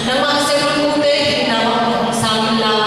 Nang mga serong puti, hinawak mo ang sangin lang.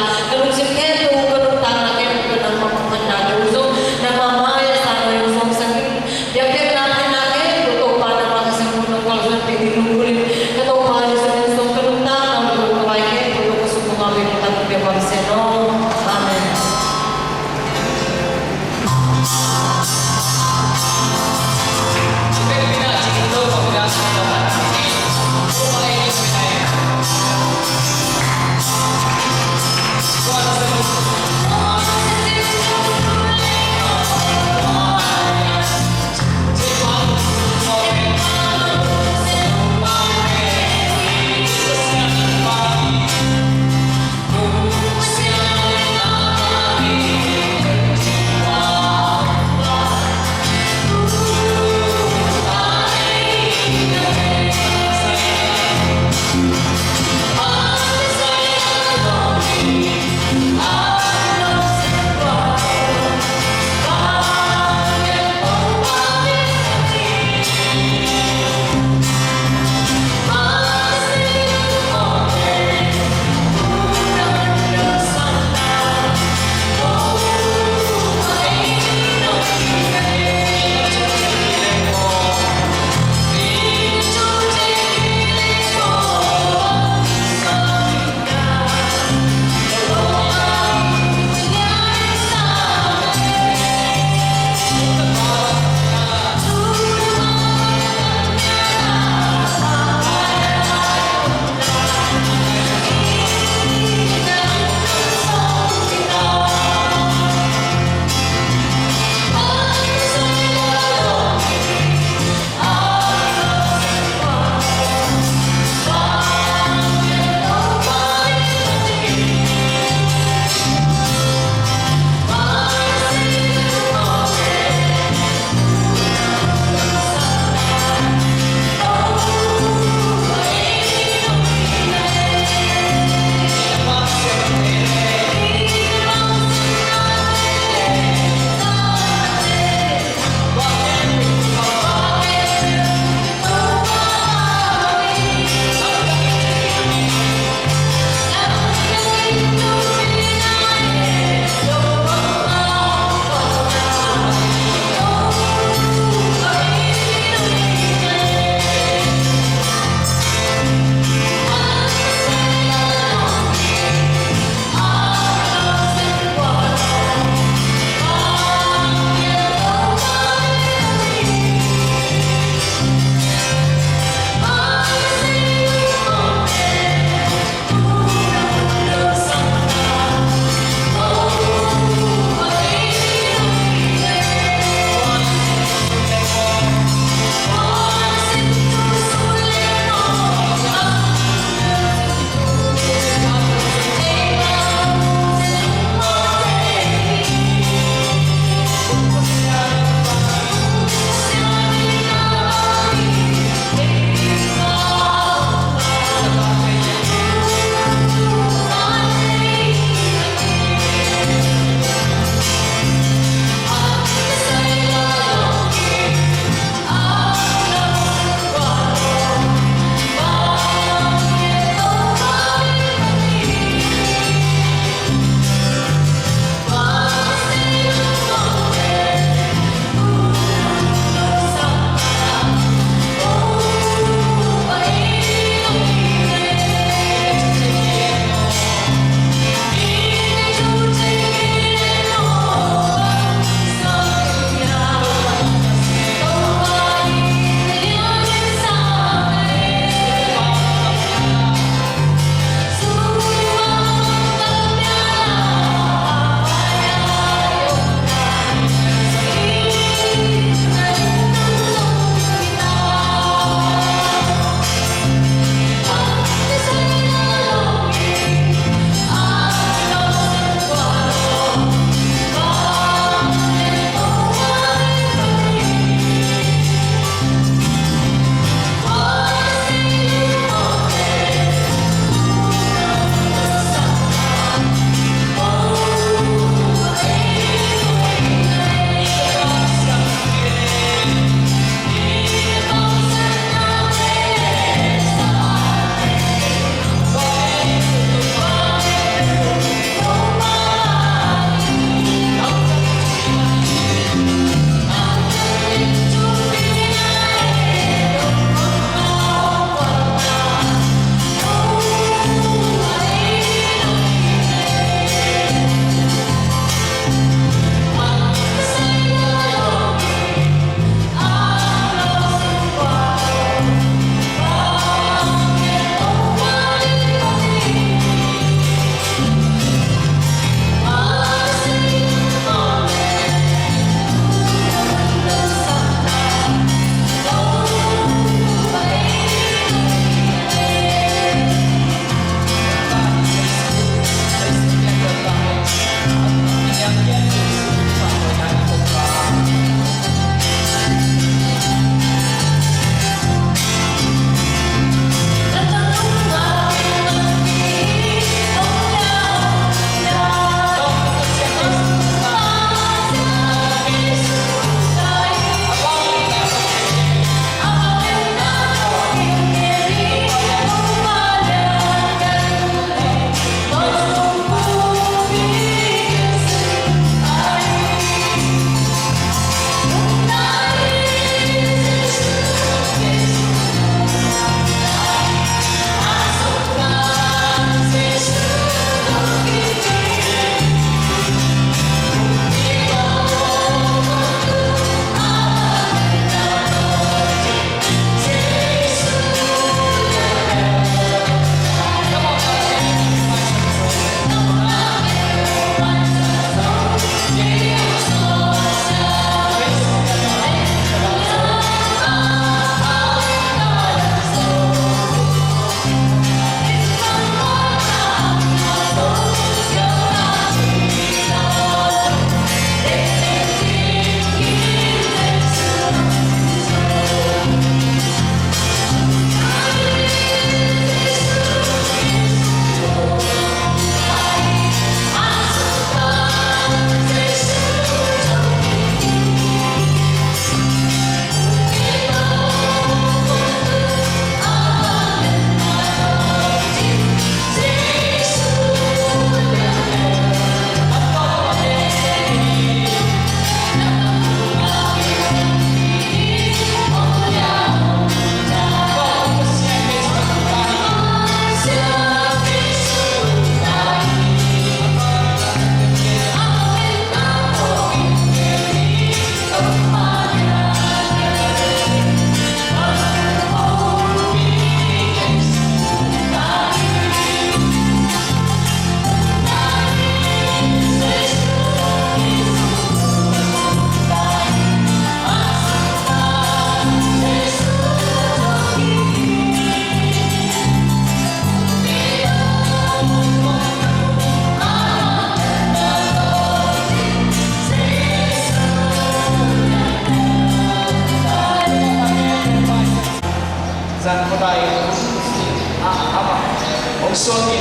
suami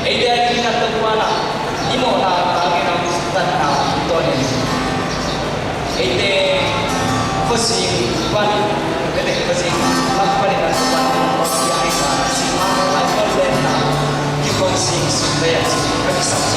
dia kita terkuana imo na kami na mustan na ito ni ite kasi pan kete kasi magpali na sa pan ya ika si mama na kalden na kikon sing sundaya si kami sa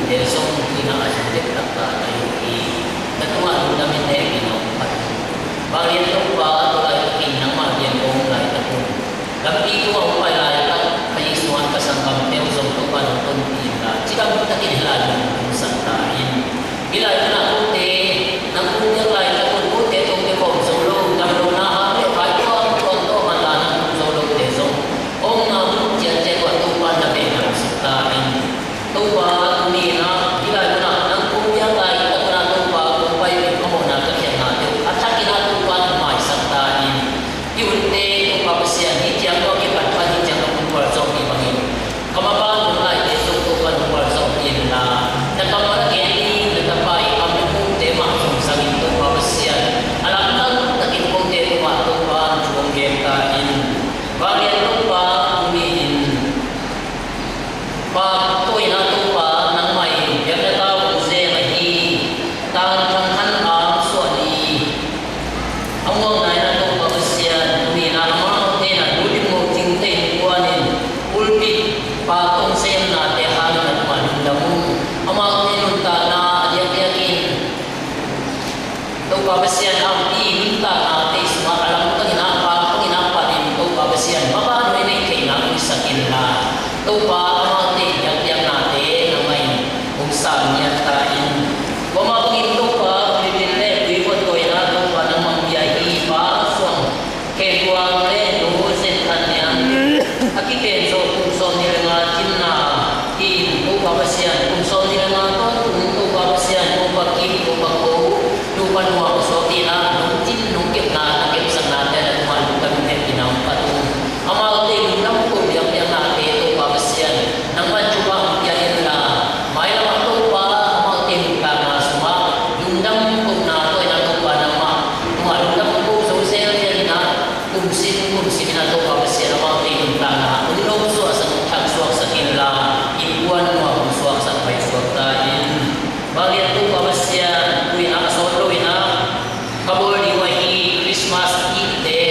Desong pinaka-subject lang ka tayo natuwa namin tayo pinakupat. Bariyan ito ba tulad ng magyan kong lahat ako. Labi ko ang palaya at kayisuhan ka sa kampew sa ito pa ng tontina. Sikap na kinilala ng santain. Bila ito na puti, nang puti lahat ako puti itong ikaw sa ulog. Nang na hapit, kahit ko ang tonto matanan sa ulog desong. Om na mutyan siya ko at tupa na benang santain. Tupa, tumina, bila ito na, nang puti lahat ako na tupa, tupa yung ikaw na kakyan natin. At sa kinatupa ng mga santain. Iunti, tupa siya, hindi ako kipat-pat, hindi ako kumpulasong ibangin. Kamabang mga ito tupa ng kumpulasong ila. Nakamalagyan, natapay, kami punte, makasong sa ito, papasya. Alam lang, naging punte, tupa, chuwang gekain. Bariyan tupa, umihin. Pagtuloy na tupa ng may yang natawag zerahi, tangan ang suwali. Ang mga na tupa pasya, umina ang mga tena, dulit mo tingting kuwanin, ulpit, patong sayang natin, halin at malindamong. Ang mga tinunta na adiyak-yakin, tupa pasya ang iminta natin, alam mo kang inapanin, tupa pasya, mapano inay kailangan sa kinla. Tupa ang mga tiyak natin na may kung saan niya tain. Pumapagin tupa, pinilip, wipot ko na tupa ng mga biyahe pa, suwang kebuang leno, sentan niya. Akikenso, kung saan nila nga kina, tupa pasyan, kung saan nila nga tonton, tupa pasyan, tupa kim, tupa ko, tupa nuwa ko, so tina, nungkip na, nakipsang natin at umalong kami na pinampatong. Ang mga tingin ng kubyang natin, tupa pasyan, nang manchubang yayin na, may naman tupa, ang mga tingin ka na suma, yung dampog na ito, ay natupa ng mga, umalong dampog, so sa'yo yan na, kumsin na tupa pasyan, ang mga tingin ka na, unog suwa sa tagsuwak sa kinla, ibuan mo ang suwak sa may suwak tayo. Balian tupa pasyan, uwi na kasolo, uwi na, kabul diwahi, Christmas Eve,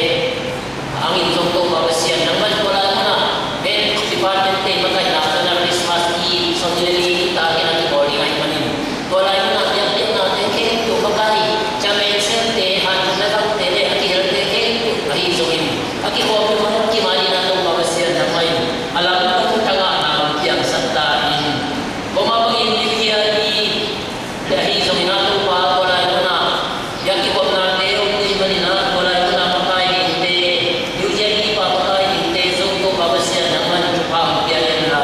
ang itong tupa pasyan, naman wala na, ben, department day, magkay nato na Christmas Eve, so nililiit tayo na tiboli ngayon manin. Wala yun na, yan natin, kaya ito, magkay, siya may sente, hanto na lang, tele, at ihalte, kaya ito, ahizongin. Akikopi mo na, kimali na tupa pasyan, naman, alam mo ba kung tanga na, magkiyang sa tain. Bumabagin, bigyan ni, ahizongin na tupa, wala yun na, yan kikop natin, hindi manina, wala yun na, magkay, hindi, yung yan ipa, magkay, hindi, so ito, babasyan, naman, chupang, biyayan na,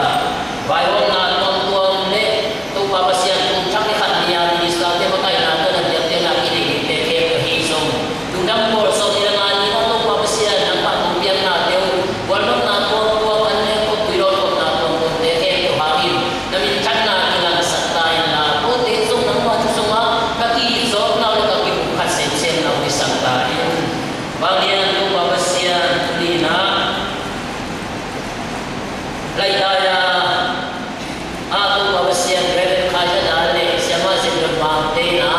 baywang na, tuwang-tuwang, le, ito, babasyan, kung tsakikat niya, ministra, di magkay natin, nagbiyak na, kinig, kaya kahizong, yung dampor, so nilangan nila, ito, babasyan, ang patubiyang natin, walang na, tuwang-tuwang, ano yung pagpilot, na tuwang-tuwang, kaya ito, hangin, namintag natin lang sa tayo na, o, so, nang matusong, kakizong, na ulit kakibukas, sen na ulisang tayo. Balian ito, babasyan, lina, laydaya, ato babasyan, Reverend Kaya Dale, siya masin mante na,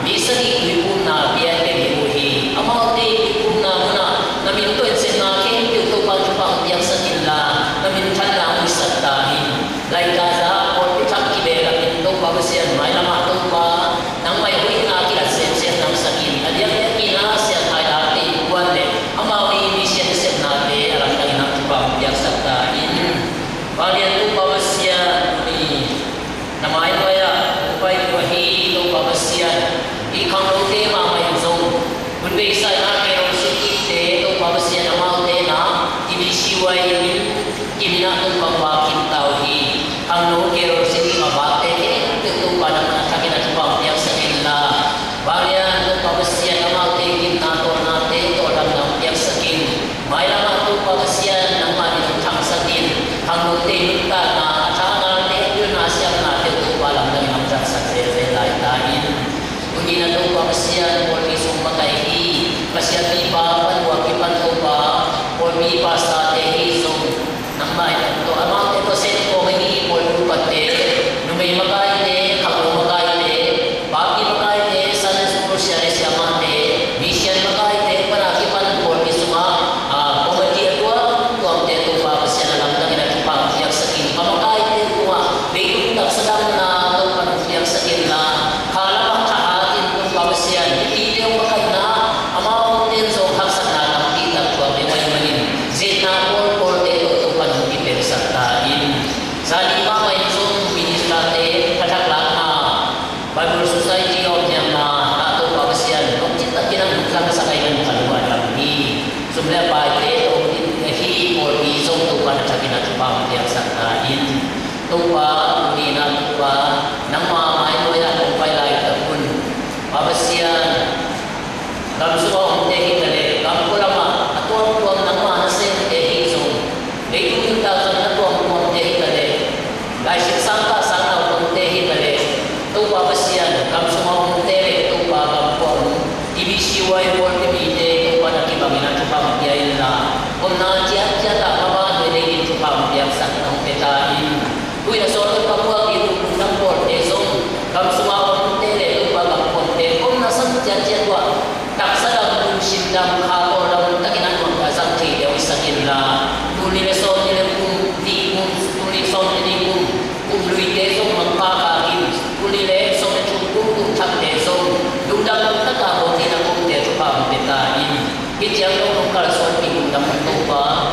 bisan ipipun na, biyan kinibuhi. Ang mga ipipun na muna, naminto at sinakin, ito pang biyak sa nila, namintan na ang isang tahin. Laydaya, o pitang kibera, ito babasyan, may namatong pa, nang may huwin na kilasensen ng sakin. Adiyak ina siya tayo natin, ibuwan ang mga inisyan siya natin, alam na inang biyak sa tahin. Balian ito babasyan ni namay kaya upay wahi ito babasyan ikang lote mamayang zong bunbesa na mayroon sikite ito babasyan ang mga tena ibisiway yun kininatong pagwakin tawhi ang nukero sili mabate ito pa naman at sakin at pagbiyak sa nila. Balian ito babasyan ang mga tingin nato natin ito lang ng biyak sa kin may naman ito babasyan ng maninang sa din ang nutin ka na at natin yun na siya natin ito palang ng hamzat sa lain-lain. Kung di na ito pa siya o misong matayhi, pasya tipa, panwakipan ko pa, o mipa sa tehizong ng bayan ito. Amang ito set ko may ipon upate, no may makaite, kako makaite, baki makaite, sana siguro siya rin siya mate, misyan makaite, panakipan ko, misong pumati ako, tuwang teto pa siya na lang na ginagpapagyak sa kini. Pamakaite ko may tuntak sa lang na pa na sa kinatupang tiyak sa kain. Tupa, umina tupa, nang mamay mo yan kung kailay tapon. Babasyan, gamsuwa ang tehi kali, gamkulama, atuang-tuang nang manasin tehi zong. May kuminta sa atuang-tuang tehi kali. Dahil sangka sana ang tehi kali. Tupa babasyan, gamsuwa ang tehi, tupa gampuang. Ibisiway ultimate, tupa nakibangin at tupang tiyayin na. Kung na-tiyat-tiyat ang mabado, hindi tupang tiyak sa kanong petain. Kuya sorot pa po ang ng porte zong kam sumawang tele upag ang porte kung nasan tiyan wa taksa lang kung sindang kapo lang taginan mo kasang tiyaw isa kinla tuli leson nila kung di kung tuli son nila kung luite zong magpakakin tuli leson na kung takte zong dudang lang takabot nila kung teto pa ang petain kitiyang nung kalson pinong naman pa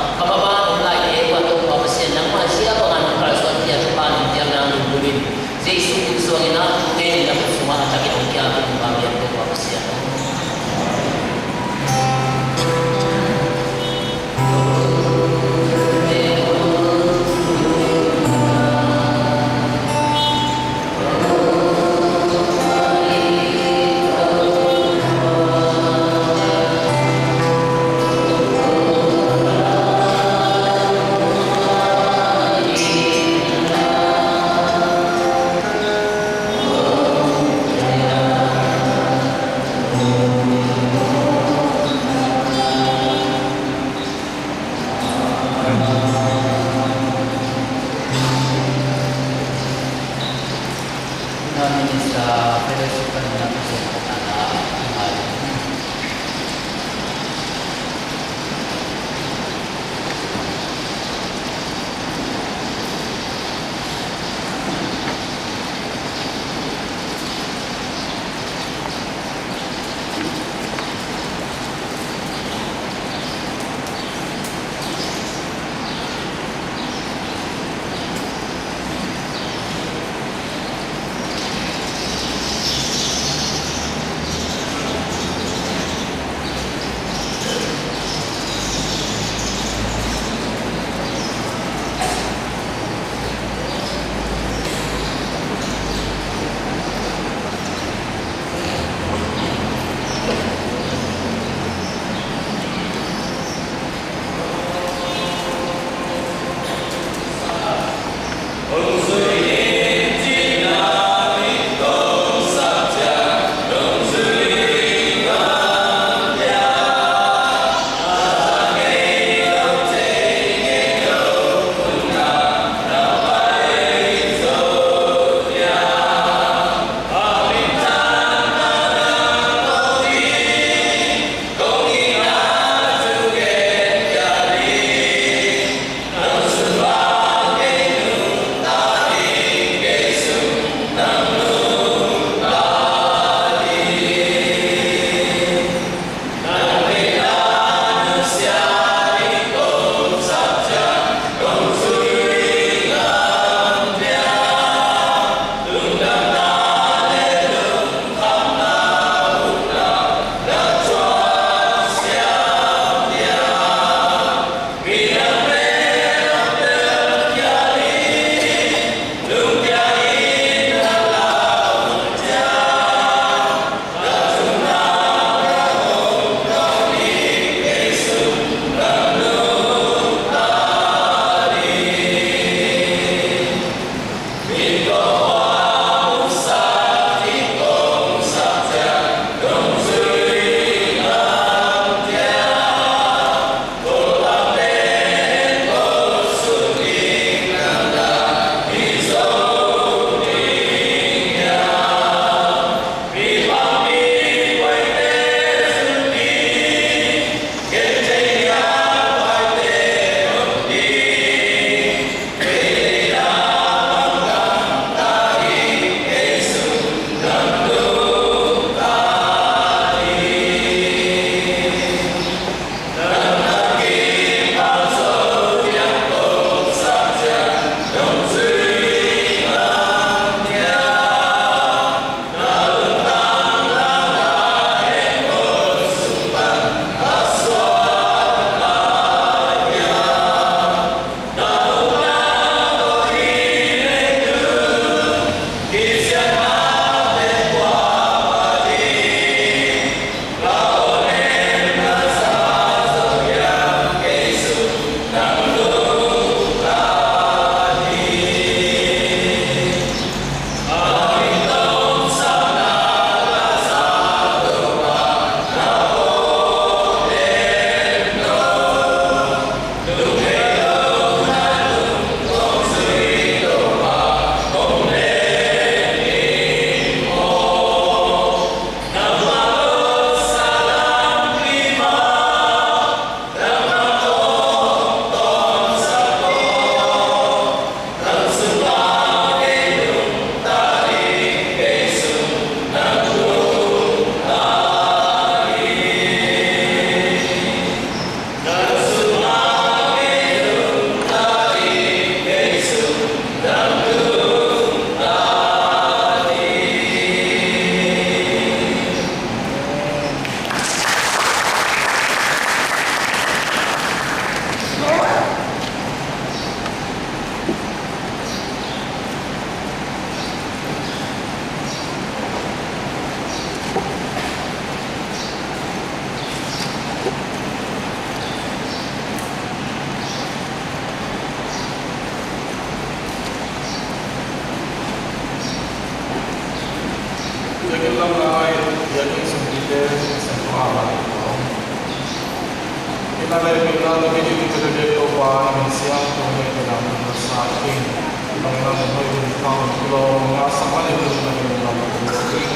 Nalai kita lagi di kedai toba yang siang tu ni kita masak ini. Kita mulai beritahu kalau masak mana itu kita masak.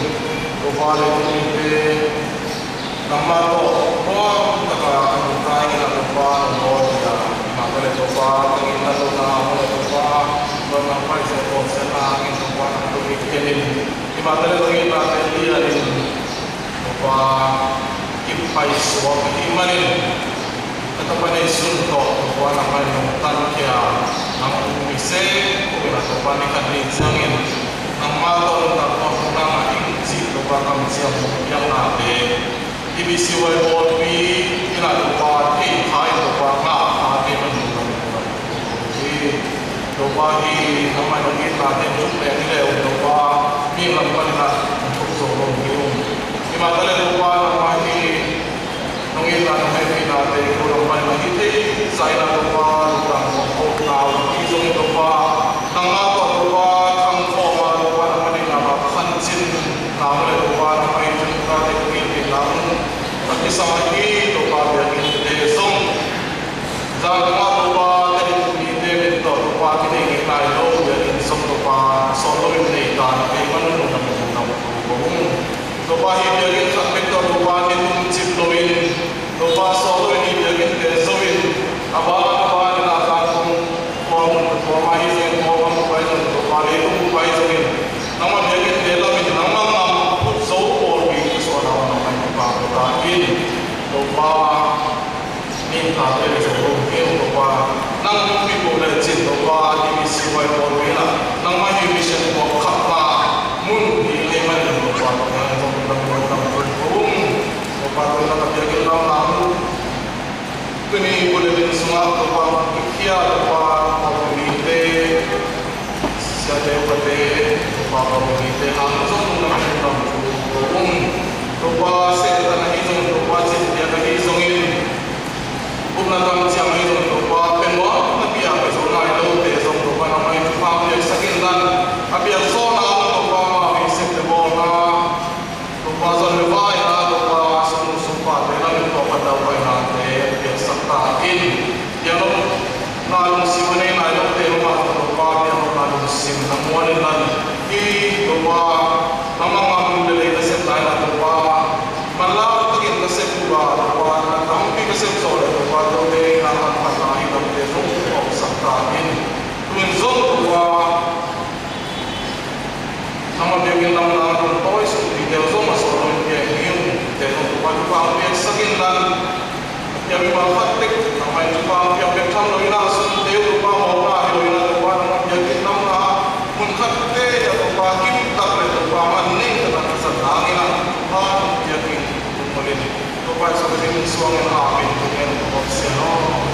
Toba ini kita nama tu orang kita anggota kita toba orang kita. Maka toba kita tu nama toba orang apa itu orang kita toba kita ini. Maka kita lihat ini toba kita suap iman ini. Ataupun suntok buat apa yang tankia, namun bisa kita ataupun ikan rinjangin, nama tu ataupun nama ingsi ataupun kami siap yang nanti, ibisi wajibi kita ataupun hai ataupun apa menunjukkan. Jadi ataupun nama yang kita tunjuk yang ini ataupun ni lampan kita untuk sorong hidup. Lima kali ataupun nama ini nungin dan kita dari orang paling kita saya lupa orang tahu itu lupa nama lupa angkoma lupa nama ni nama kancin nama lupa nama itu kita dari nama tapi sama ini lupa biar kita song jangan lupa dari kita itu lupa kita kita itu biar song lupa solo ini dan bagaimana nama lupa hidup yang sampai lupa itu ciploin lupa solo ini jadi tersowin apa yang akan forma ini forma baik lupa itu baik ini nama jadi dalam ini nama put so or we soal nama lupa ini lupa minta dari sebelum ini lupa nang mungkin boleh cint lupa di misi baik or we lah nama ini misi lupa kata mun ini mana lupa lupa jadi nama kini boleh disungah lupa kia lupa komuniti siapa pada lupa komuniti langsung mengenai lupa setan hizung lupa setan hizungin bukan dalam siang hizung lupa penwa tapi apa zona itu tesong lupa nama itu apa yang sakit dan apa yang zona lupa isip debona lupa zona lain lupa semua dalam itu pada nanti takin yang nalung siwane nalung terima lupa yang nalung sim namuan dan di lupa nama mamu dari kasih lain lupa malah takin kasih lupa lupa tampi kasih sore lupa tu dari nama patah hidup itu lupa takin tunjuk lupa nama dia kita nalung toy seperti dia semua sore dia hiu dia lupa ambil sekian dan yang berhati nama itu yang berkam loina sundew lupa mau loina lupa nama yang nama menghati yang lupa kita lupa maning dengan sedangnya yang kemudian lupa seperti suami amin dengan opsional.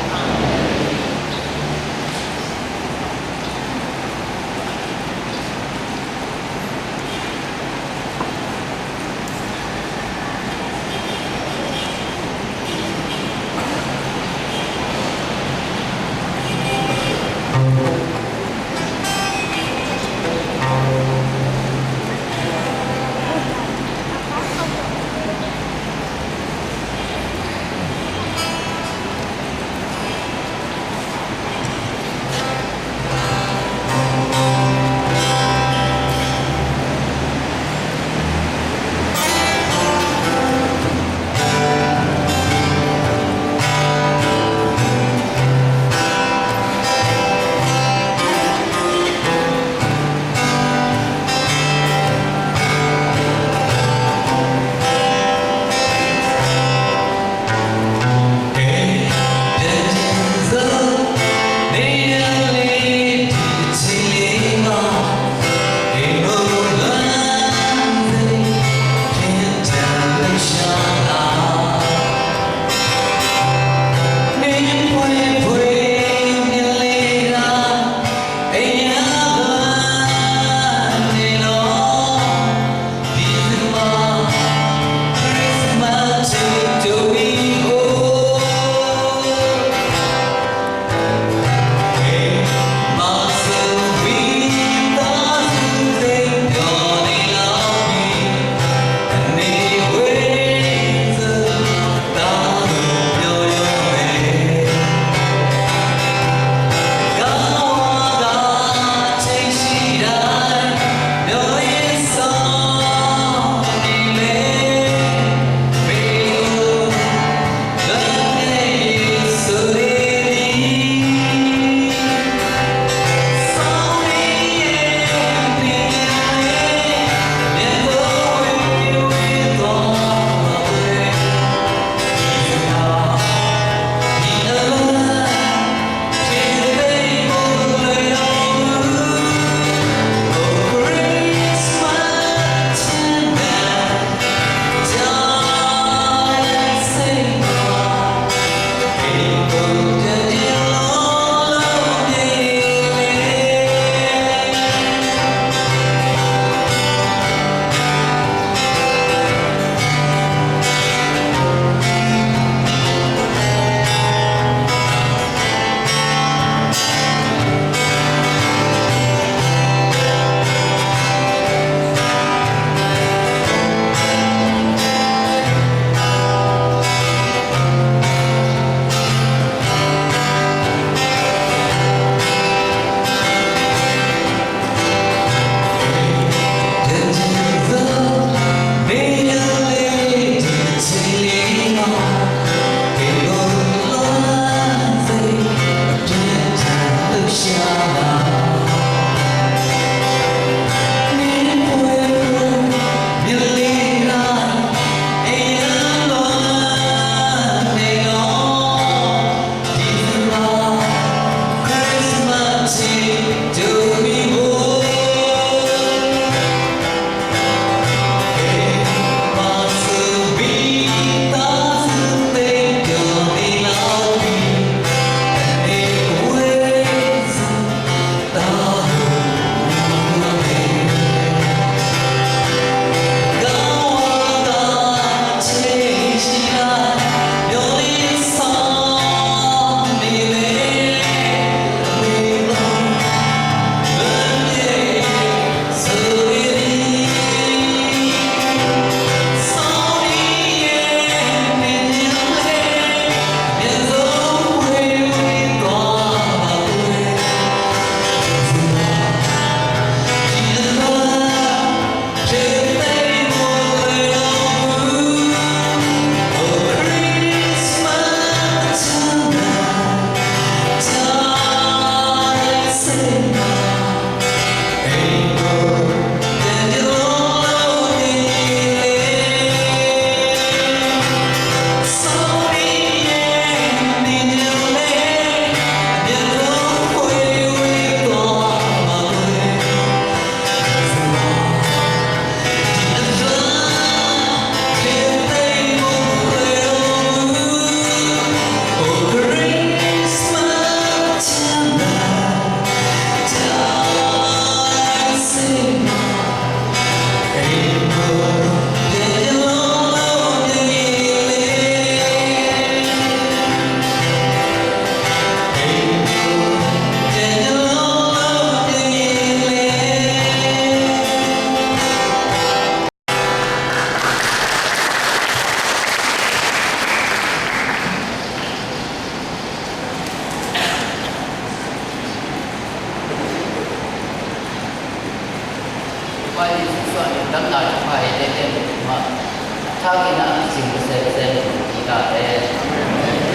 차기나 징크세 이가에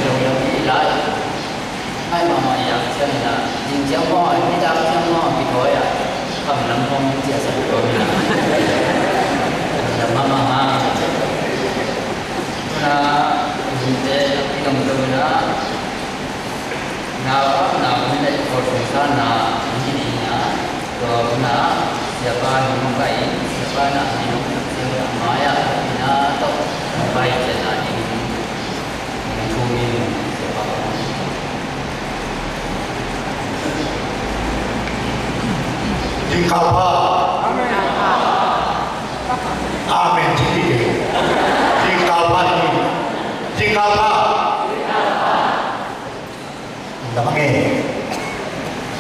이런 일라 하이마마 양천이나 인정과 미담정과 비도야 감람홍 지에서 마마마 나 이제 이런 거나 나오는 거기서나 이리냐 그러나 siapa yang baik siapa nak minum siapa maya na to baik na ini kumin siapa Jika amin amin jika namanya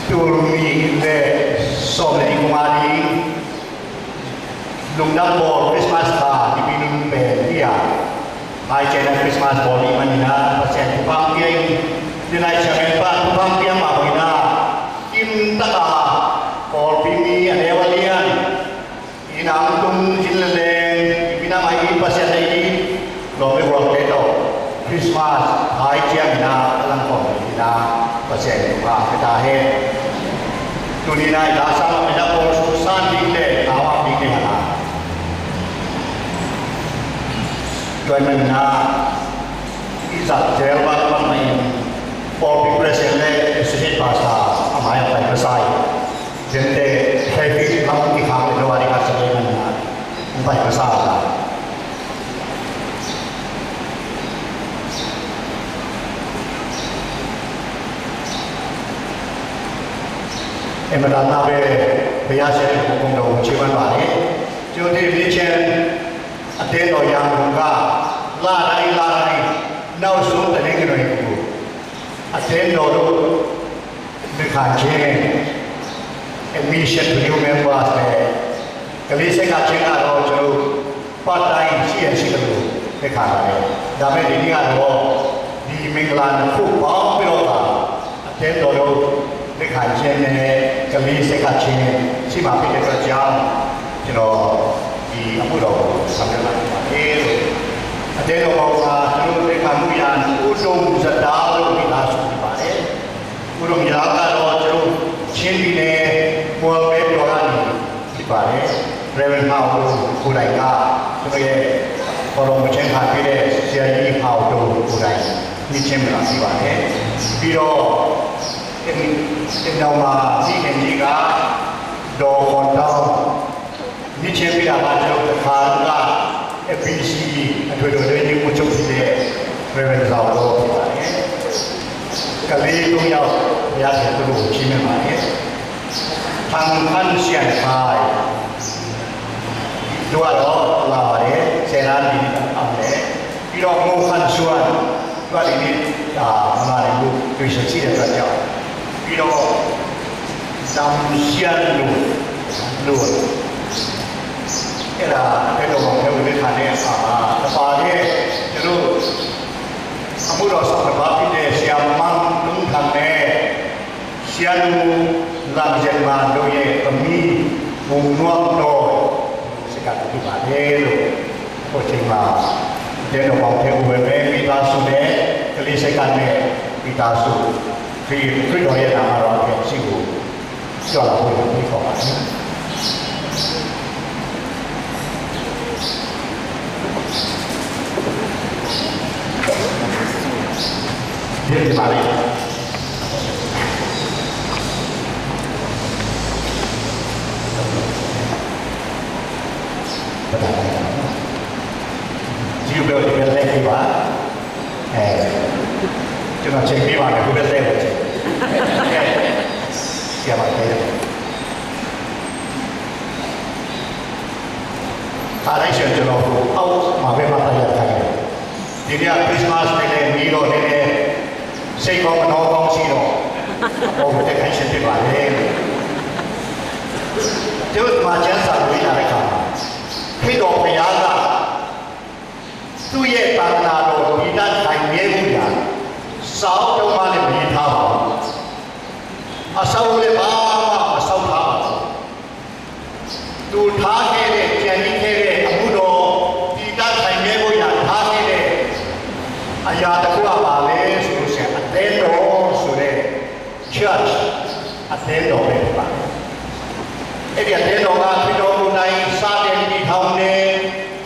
turun le sobre kumari lungdang bol Christmas ta di minum dia ai channel Christmas bol di mana pasien tupang dia dinai channel pa tupang dia ma boina kim taka bol pimi ane walian inang tung jillen bina mai pasien ini lo me bol peto Christmas ai channel na lang ko ina pasien pa kita he dunia dasar ada perusahaan dikte awak dikte mana tuan mana izat jawab main for presently sesuatu bahasa amaya pai besai jadi heavy kamu dikhawatir luar biasa mana pai besar em đã nói về bây giờ cũng đồng chí văn bản ấy cho nên đi trên tên nội dung cũng cả la này nấu xuống tại những cái này cũng tên nội dung được khai trên emission to new members này cái lý sẽ khai trên là rồi cho part time CNC được khai này đã mấy đi nghe rồi đi mình làm phụ bảo biểu là tên nội dung được khai trên này cái lý sẽ khai trên chỉ mà bây giờ giáo cho nó đi áp dụng sang cái này thế thế nó bảo là chúng tôi làm nuôi ăn udung rất đa rồi bị đa số bị bể udung giá cả rồi chúng trên đi này mua bé đồ ăn bị bể reven hao khu đại ca chúng tôi có lòng trên hàng cái này sẽ đi hao đồ khu đại đi trên là bị bể vì đó em nào mà đi cái gì cả đồ còn đâu đi trên bị làm ăn được khá là FPC tôi đối với những một chút gì về về giàu có cái lý cũng nhau giá trị tôi đủ chi mà thằng khăn xiên khai đua đó là đấy sẽ làm gì làm đấy khi đó ngô khăn xuân và đi mà đi lúc tôi sẽ chỉ được cho khi đó làm xiên luôn cái là cái đồ bằng theo cái khả năng và thế chứ amu đó sau đó thì để xem mang đúng thằng này xem làm chuyện mà đôi khi kami vùng nuông đồ sẽ cả cái bản thế rồi có trình mà cái đồ bằng theo về bị ta số đấy cái lý sẽ cả này bị ta số vì cái đồ này là rồi cái chịu cho là hồi không có dia di balik. Jika beliau di balik tiba, cuma cek tiba ni aku balik cek. Siapa dia? Kalau saya jual aku, mahu mata dia kaya. Dia Christmas ni Milo ni. Xây con mà nó con xí rồi, ô cái cái chuyện tuyệt vời đấy. Chứ mà chẳng sao đối là cái gì, khi đó bây giờ là tôi也当那罗一旦改变不了，少就把你比他好，少的把少他好，都他给的建议给的，不多一旦改变不 church အသင်းတော်ပဲဖြစ်ပါတယ်အဲ့ဒီအသင်းတော်ကဖြစ်တော်မူနိုင်စတဲ့ဒီထောင်နဲ့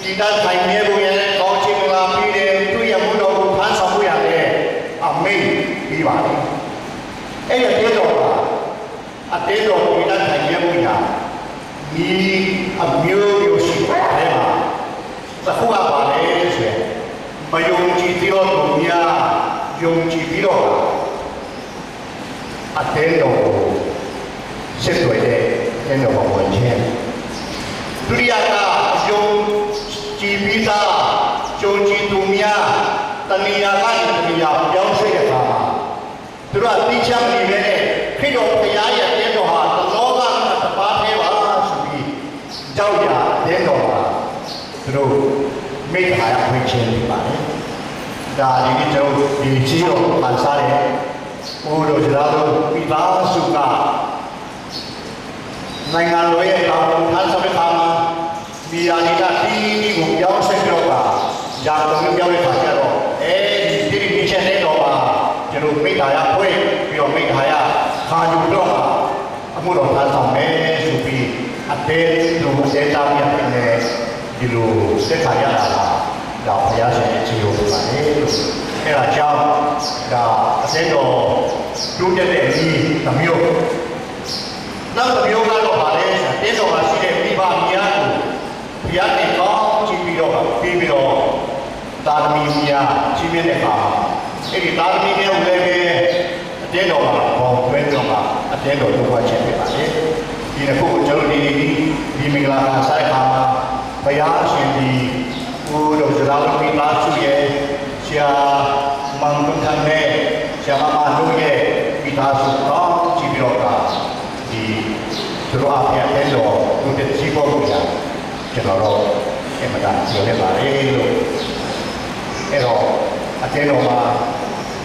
ဒီတတ်ထိုင်နေဖို့ရတဲ့ကောင်းချီးမင်္ဂလာပြီးတဲ့သူ့ရဲ့ဘုတော်ကိုဖန်ဆောင်မှုရတဲ့အမိန့်ပြီးပါတယ်အဲ့ဒီအသင်းတော်ကအသင်းတော်ဒီတတ်ထိုင်နေဖို့ရဒီအမျိုးမျိုးရှိတယ်မှာသခုကပါလေဆိုရင်မယုံကြည်သောသူများယုံကြည်ပြီးတော့အသင်းတော်ကိုစစ်တွေတဲ့အသင်းတော်ကိုဝင်ခြင်းဒုတိယကယုံကြည်ပြီးသားယုံကြည်သူများတဏှာကနေတဏှာပြောင်းရွှေ့တဲ့အခါမှာသူတို့ကသိချမ်းနေတယ်ခရစ်တော်ဘုရားရဲ့အသင်းတော်ဟာတလောကမှာတပါးသေးပါဆိုပြီးကြောက်ရအသင်းတော်မှာသူတို့မိခါရဖွင့်ခြင်းဖြစ်ပါတယ်ဒါဒီကျွန်တော်ဒီကြီးတော်ပန်စားတဲ့ဘုရားကျွန်တော်ပြီးသားစုကနိုင်ငံတော်ရဲ့တောင်းတထားစတဲ့ခါမှာမိယာနီကဒီကိုပြောင်းဆက်တော့ပါရာတော်ပြောင်းတဲ့ခါကျတော့ဒီဒီချက်တဲ့တော့ပါကျွန်တော်မိသားရဖွင့်ပြီးတော့မိသားရခါယူတော့အမှုတော်ထားဆောင်မယ်ဆိုပြီးအသေးတို့စေတာမြတ်နဲ့ဒီလိုစက်ခါရတာတော့ဘုရားရှင်ရဲ့ခြေတော်ပါလေလို့အဲ့ဒါကြောင့်ဒါအစဲတော်တိုးတက်တဲ့ဤတစ်မျိုးနောက်တစ်မျိုးကတော့ဗာလဲတင်းတော်မှာရှိတဲ့မိဘများကိုဘုရားနဲ့ကောင်းချီးပြီးတော့ပြီးပြီးတော့သာသမီများချီးမြှင့်တဲ့အခါအဲ့ဒီသာသမီများကိုလည်းပဲအတင်းတော်မှာပေါ်တွဲတော့မှာအတင်းတော်တို့ကချက်ပြပါလေဒီတစ်ခုကိုကျွန်တော်ဒီမင်္ဂလာဆိုင်ခါမှာဘုရားရှင်ဒီဘုရားကျွန်တော်မိသားစုရဲ့ဆရာမန်တုန်ထန်နဲ့ဆရာမတို့ရဲ့မိသားစုတော့ကြည့်ပြီးတော့ဒီသူတို့အဖေအတင်းတော်တို့တဲ့ကြီးပေါ်ကိုကျွန်တော်တို့အမှန်တန်ပြောနေပါလေလို့အဲ့တော့အတင်းတော်မှာ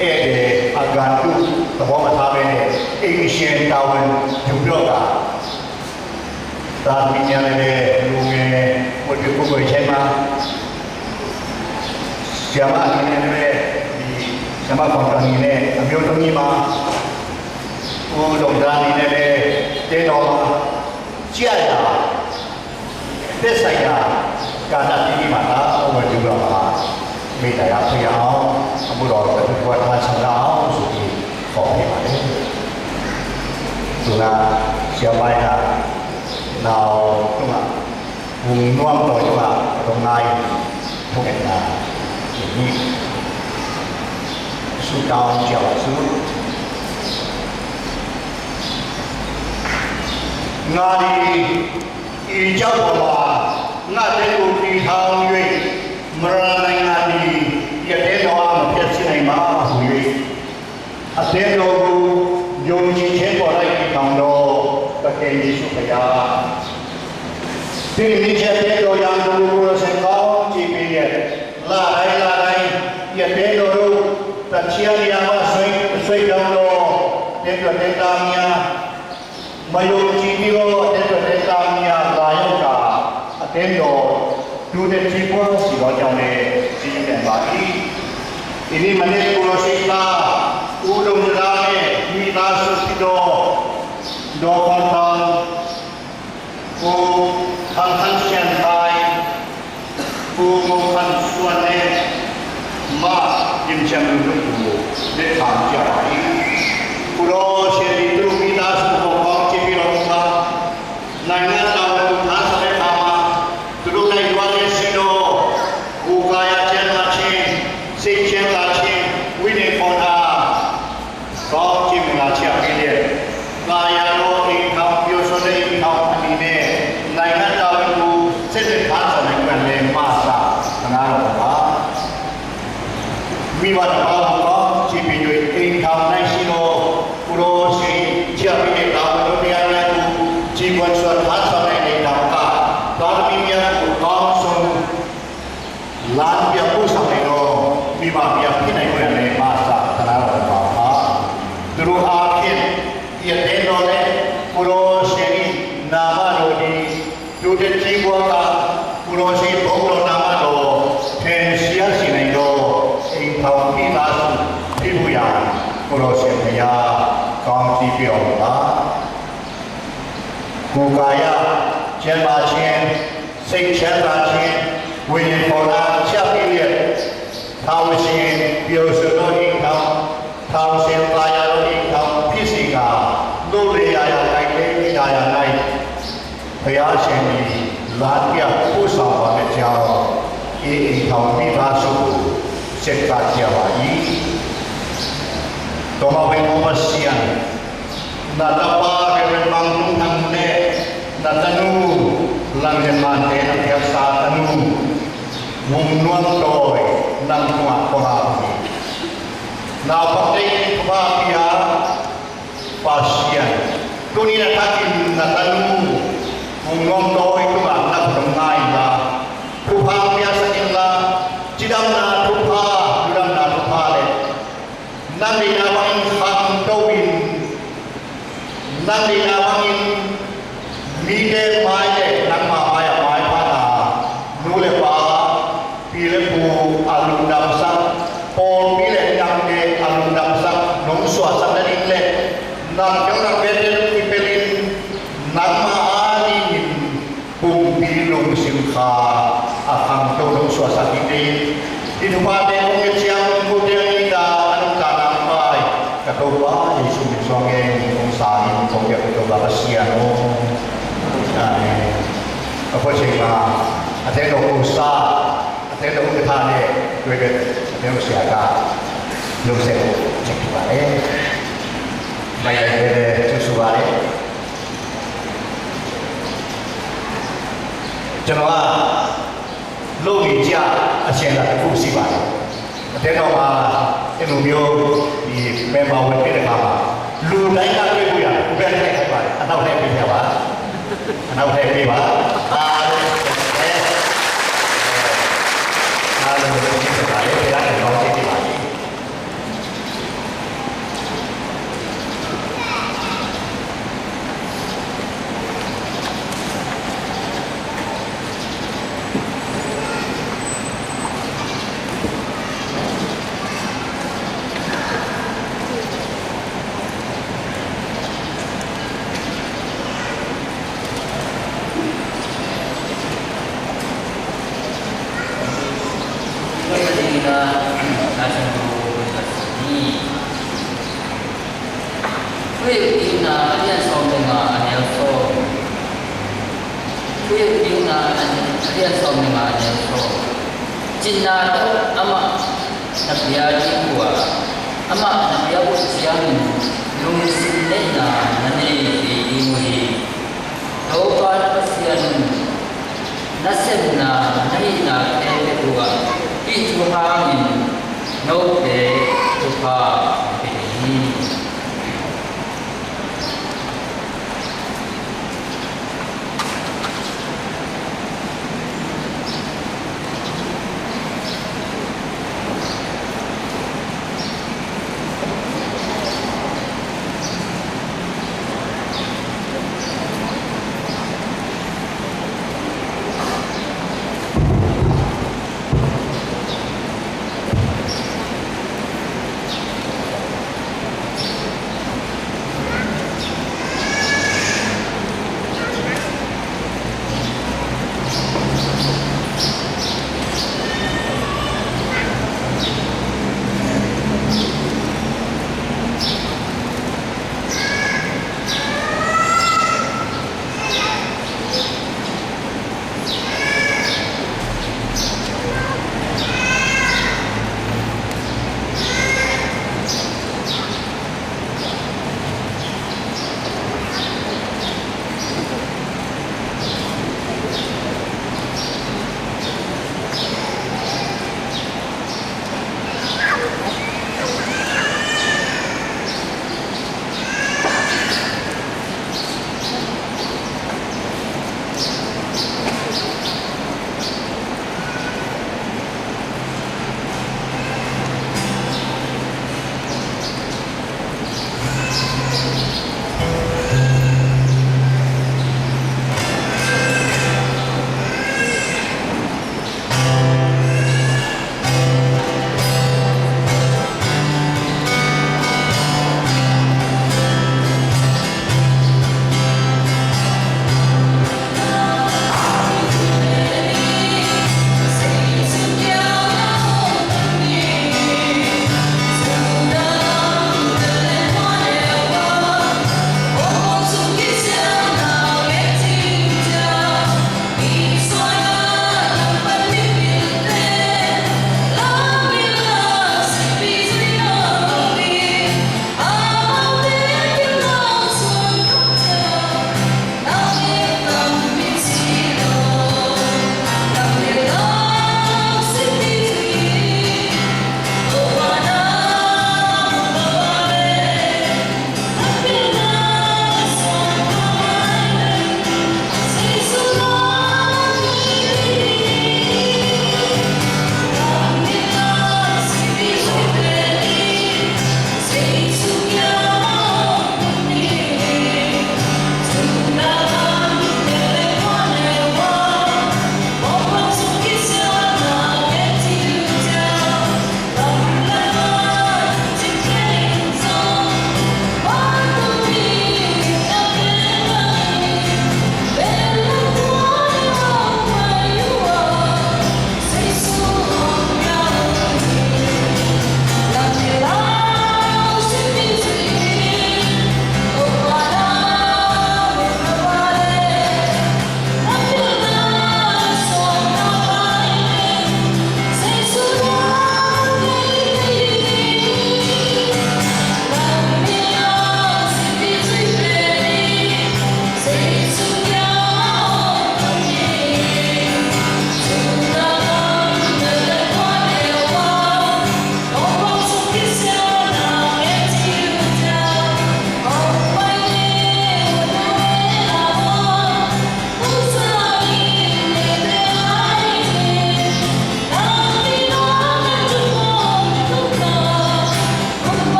အဲ့ဒီအကန်တုသဘောမထားဘဲနဲ့အင်ရှင်တာဝန်ယူပြီးတော့သာမီးများလည်းလူငယ်ဝတ်ပြုကိုယ်ချိန်မှာဆရာမအနေနဲ့လည်းဒီဆရာမကောင်တန်းနဲ့အမျိုးသမီးမှာဘုတော်သားအနေနဲ့လည်းတဲတော်မှာကြက်ရတက်ဆိုင်ရာကာတာတိမှာလာဝတ်ပြုတော့မှာမိသားရဖျောင်းအမှုတော်တစ်ခုထားချင်အောင်ဆိုပြီးခေါ်နေပါလေသူကဆရာမကnào đúng không vùng nuông rồi đúng không đồng nai không phải là chỉ đi su cao trèo xuống nga đi y cháu của bà nga đến vùng đi thang duy mà là nga đi giờ đến đó mà biết xin này mà hủy à đến đó dùng chi chế của đây thì thằng đó các cái gì cũng phải ra thì mình sẽ thấy đồ yang đồ sẽ có chỉ vì là đây giờ thấy đồ tất chia đi mà xoay đồng đồ đến rồi đến tam nha mà dùng chỉ đi đồ đến rồi đến tam nha là yêu cả đến đồ tu đến chỉ có chỉ có trong này chỉ để bài ini menit kulosita udung dame mita susido do kontan ku hanhan sian bai ku ngokan suane ma dim sian lu de tham ja ai kulo sian itu mita su kong chi pi lo ma nai na ta wa tu tha sa le ma tu lu nai wa le sido ku kaya chen ma chi si chen la chi wi ne kon a có chi mình là chi pi le kaya lo ni thao pyo so de thao ani ne nai na ta wa tu se de pha sa nai kwan le ma sa na lo ba mi wa ta ba ko chi pi yoi in thao nai si no ku ro si chi pi le ta wa lo ya na tu chi kwan so pha sa nai ne ta ka ta mi ya ku ko so lan bia ku sa nai no mi ba bia pi nai ko le ma sa ta na lo ba ha tu a phin ya de no le ku ro si na ma lo ni tu de chi ko ka ku ro si bo lo na ma lo then sia si nai do in thao pi la su pi bu ya ku ro si ya ကောင်း တီးပြောပါကိုယ်ကာယကျမ်းမာခြင်းစိတ်ချမ်းသာခြင်းဝိညာဉ်ပေါ်လာချက်ပြည့်ရဲ့သာဝရှင်ပြောစတော်ဤကောင်းသာဝရှင်ပါရတော်ဤကောင်းဖြစ်စီကလို့လေရာရာတိုင်းလေးမိရာရာ၌ဘုရားရှင်ဤလာပြပို့ဆောင်ပါတဲ့ကြောင်းဤအိမ်ထောင်မိသားစုကိုစက်ကကြပါ၏တော်မဘယ်မှာစီယံနာတပါရယ်မန်နုဟန်နေနာတနုလန်ရမန်တေနပြစာတနုမုံနွန်တော်နန်ကွာပေါ်လာနာပတိဘာပြာပါစီယံဒုနီနာတာကိနာတနုမုံနွန်တော်ကဘာနတ်ဒမိုင်းလာသူဘာပြာစကိလာจิดำนาทุพาจิดำนาทุพาเลยนั่งดีนาวังฟังโตวินนั่งดีนาวังมีเดไม้เลยนั่งมาไม้ไม้พานานูเลปาปีเลปูอาลุดำซักโปปีเลดังเดอาลุดำซักน้องสวดสักนิดเลยนั่งจังนั่งเป็นปีเปลินนั่งมาอาลีปุงปีลงสิมคาอาคังโตลงสวดสักนิดdi tempat yang mengejar kemudian kita anukan sampai ketua Yesus Kristus mengusahakan untuk ketua Asia apa sih mah ada yang usaha ada yang kita ni kita yang siapa yang saya cakap baik dari sesuatu janganlah路米家现在的故事吧，听到吗？这路苗你没毛问题的嘛？路来那对不呀？不要太开吧，那我太厉害吧？那我太厉害吧？那路你是哪里？别让人高兴的吧？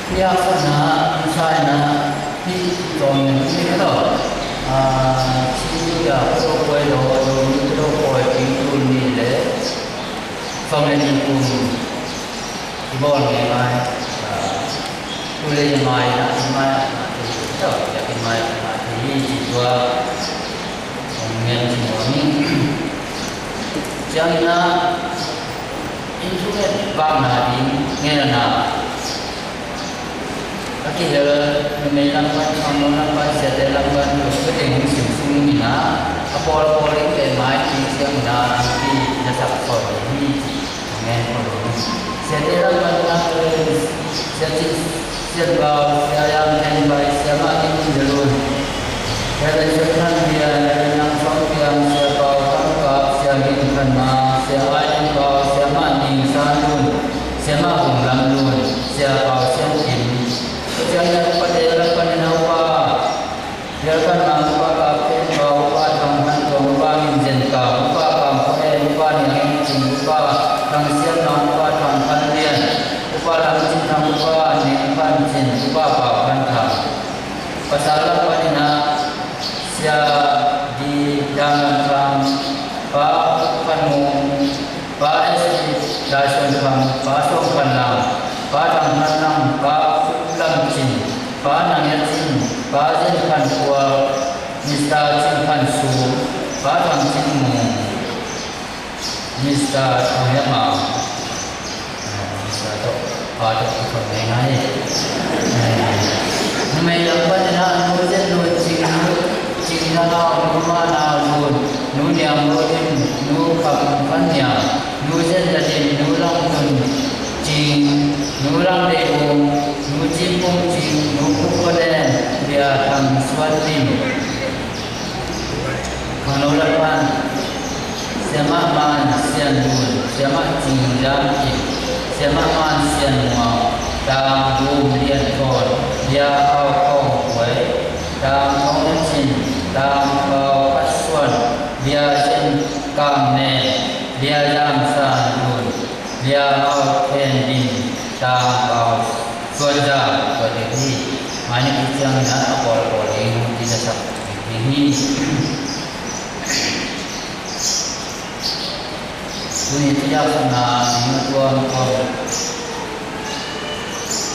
Biasanya misalnya di zona ini loh, sih ya kalau boleh itu ni le, sama ni pun ibu ni mai, boleh mai nak mai, tak jadi mai ini juga orang semua ni, jangan internet bang nanti ni nak. Aki jalan memelamkan, memelamkan, sedang lakukan kepentingan sumsum ini na, apa yang main siang na di dasar kau ini, mengenai kau. Sedang lakukan siapa yang baik siapa ini jalur. Kalau sekarang dia yang yang siapa tangkap siapa ini kan siapa yang kau siapa ini sanun, siapa umlamlun, siapa siapa ini. Jangan pada lakukan apa, jangan apa apa apa tangkan apa menjengka apa apa apa yang cinta tang siap apa tangkan dia apa langsung tang apa yang cinta apa bantah pasal apa ni nak siap di dalam tang apa kamu apa esi dasar tang pasok panang padang panang lam chin pa nang ya chin pa jen kan kuwa mista chin kan su pa thang chin mu mista ya ma mista to pa to ko ne ngai mai lam pa na nu jen nu chin na nu ma na nu nyam nu din nu kam pan nya nu jen da din nu lang nun chin nu lang de Muji pungji nuku pada dia tam swatim kanolapan siapa man sian dul siapa jingjam siapa man sian mau tam dum dia kor dia au kong kuai tam kong chin tam kau kaswan dia chin kam ne dia jam san dul dia au kendin tam kau Suara pada ini mana yang nak boleh tidak sah ini. Bunyi tiap sana dengan tuan kau,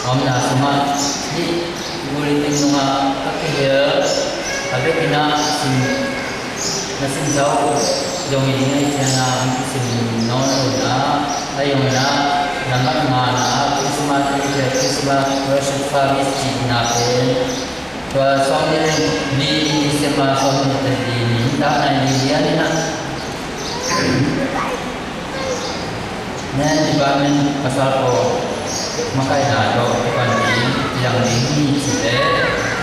kau nak semua di boleh tengok akhirnya, tapi kena nasin jauh jauh ini jangan nasin nona, ayo na. Nampak mana Christmas worship service di Napen. Dua song ni semua song ni tak nak dia ni nak. Nanti bangun pasal ko makai nado depan ni yang ini sih.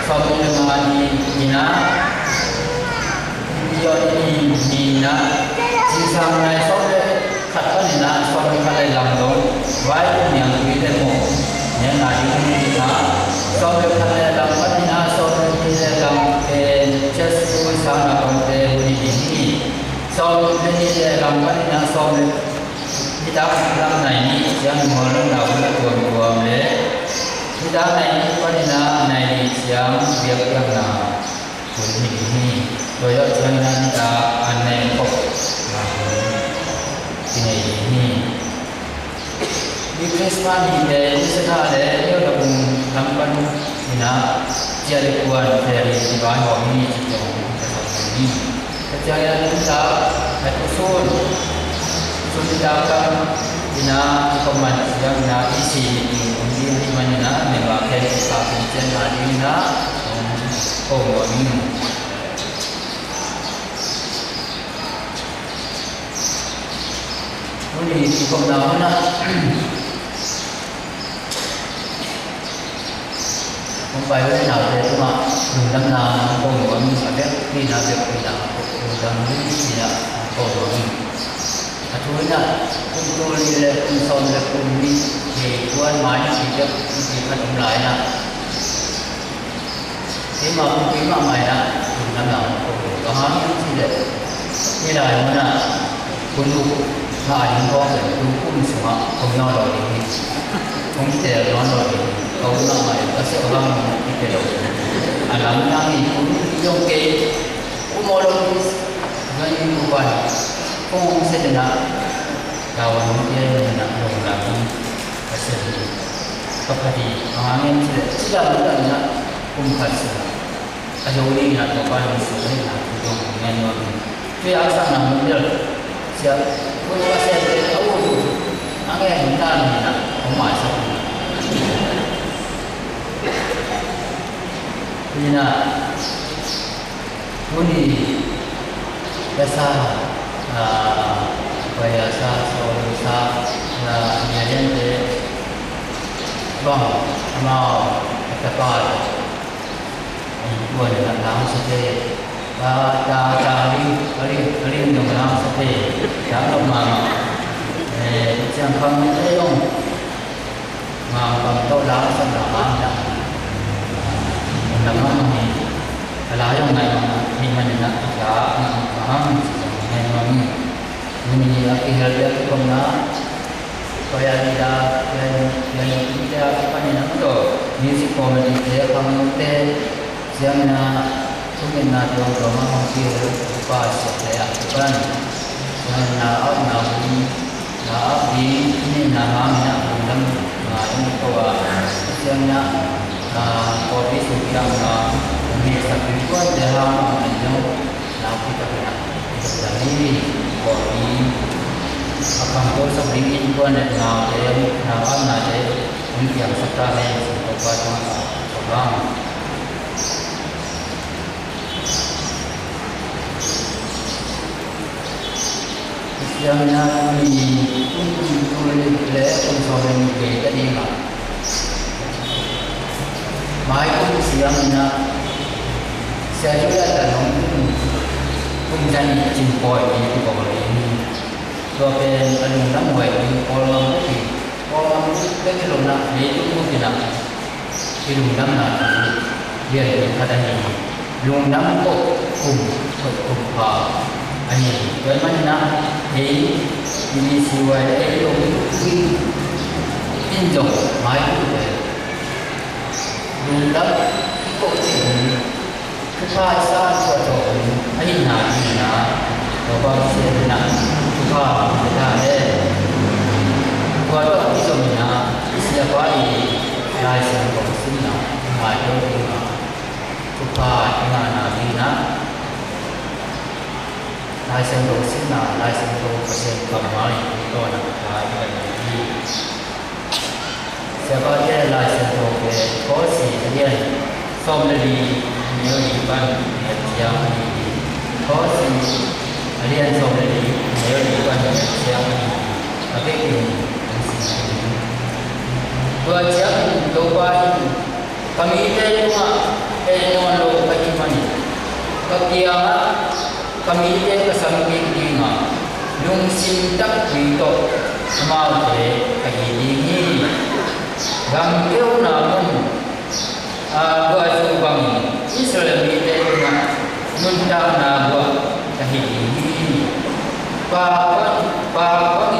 Song ni mana ni nak? Dia ni nak. Sisa mana song kata ni nak song kata lamdong. Why yang kita mau yang hari ini kita soal kata dapat dina soal kita dalam just sama konten ini soal ini dapat dina soal kita dalam ini yang malu dapat tuan le kita ini pada ini yang biar yang na ini doa jangan kita aneh kok ini di Christmas ini sekarang dia dah pun nampak ina jadi kuat dari bawah ini ini kejayaan kita episod sudah akan ina komen yang ina isi di mana membaca pasien hari ina ini ini di mana không phải cái nào thế thôi mà đừng đâm nào cổ của mình phải biết khi nào việc khi nào đừng đâm những gì là cổ của mình thôi là cùng tôi là cùng son là cùng đi thì quan máy thì chắc thì phải cũng lại nè thế mà không khí mà mày nè đừng đâm nào cổ có hết những gì đấy như là nó là cùng đủ là những con để đủ cùng xuống không nhau rồi thì không thể nó rồi kau nama kasi orang itu alam yang itu yang ke umologis dengan uban kau sedang kawan dia nak lagi kasi kapadi angin sudah nak kumpas ajuri nak kawan sudah nak yang mengenal dia asal nak menjel siap kau pasal tahu angin dan nak kumpas Ina Muni Biasa Biasa Solusa Nyarian de Bang Mau Tepat Buat nak lang sate Cari Yang lang sate Yang mama Jangan kamu tayong Mamam tau lang sa laman Namun ni, kalau yang ni mana nak faham, memang ini akhir dia tu kena supaya yang dia apa ni nak tu music comedy dia kamu tu siang nak mungkin nak orang drama mungkin apa saya kan siang nak ini nama nak dalam ini kau siang nak kopi sukiang ini satu pun dalam menjauh nanti kita jadi kopi akan kau sebelum pun nak ada untuk yang sekarang untuk pasang orang yang ini untuk boleh konsumen kita ni mai cũng siang na saya juga dalam punjani cimpoi ini kalau ini so pen anu nam wai ini orang kita kalau nak itu mungkin nak itu nam nak dia ada ini lung nam kok pa ani bagaimana ini siwai itu pinjau mai itu Lundap ikut sini, kepala suatu ini nak, bapak saya nak kepala kita buat itu mana siapa ini lain kau sini ada orang kepala mana lain kau sini lain kau pasal kemari itu nak lain lagi. Siapa dia lain kau kosi dia somali nyo iban yang kosi dia somali nyo iban yang tapi dua jam doa kami itu cuma non bagi mana kekiamat kami itu kesamping lima lung sintak itu mau lagi ini Gambil namun buat subang Israel kita dengan muntah nabuat kahini pakon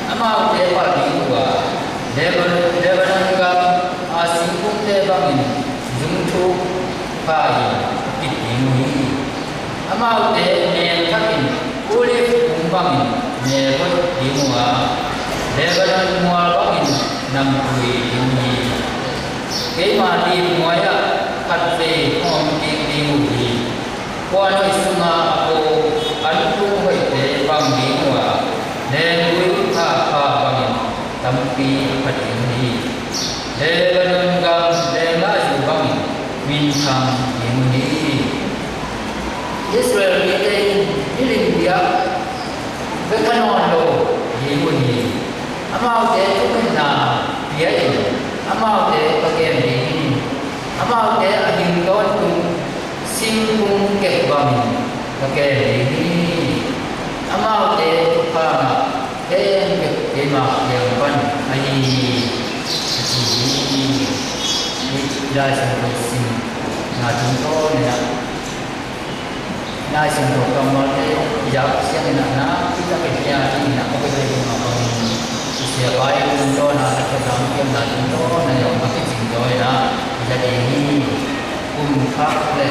amal depan dua depan gam asingkung depan jumtu pai kitini amal takin boleh kumbang depan dimua depan mual bangin nam kui ini, kema di muaya kate om di mudi, kuano isma aku antu hoi bang di mua, kui ha bangin tampi kate ini, benungam laju bangin bintang di mudi, Israel ini dia bekanon lo di mudi. Amal dia tu kena dia ini, amal dia bagian ini, amal dia akhir tahun tu singgung kebami bagian ini, amal dia tu kana dia kemak yang pan ini dah sampai sini, nak contoh ni nak contoh kamu dia siapa nak kita kerja ini nak apa kerja siapa yang contoh nak kerja yang contoh nak yang พักและ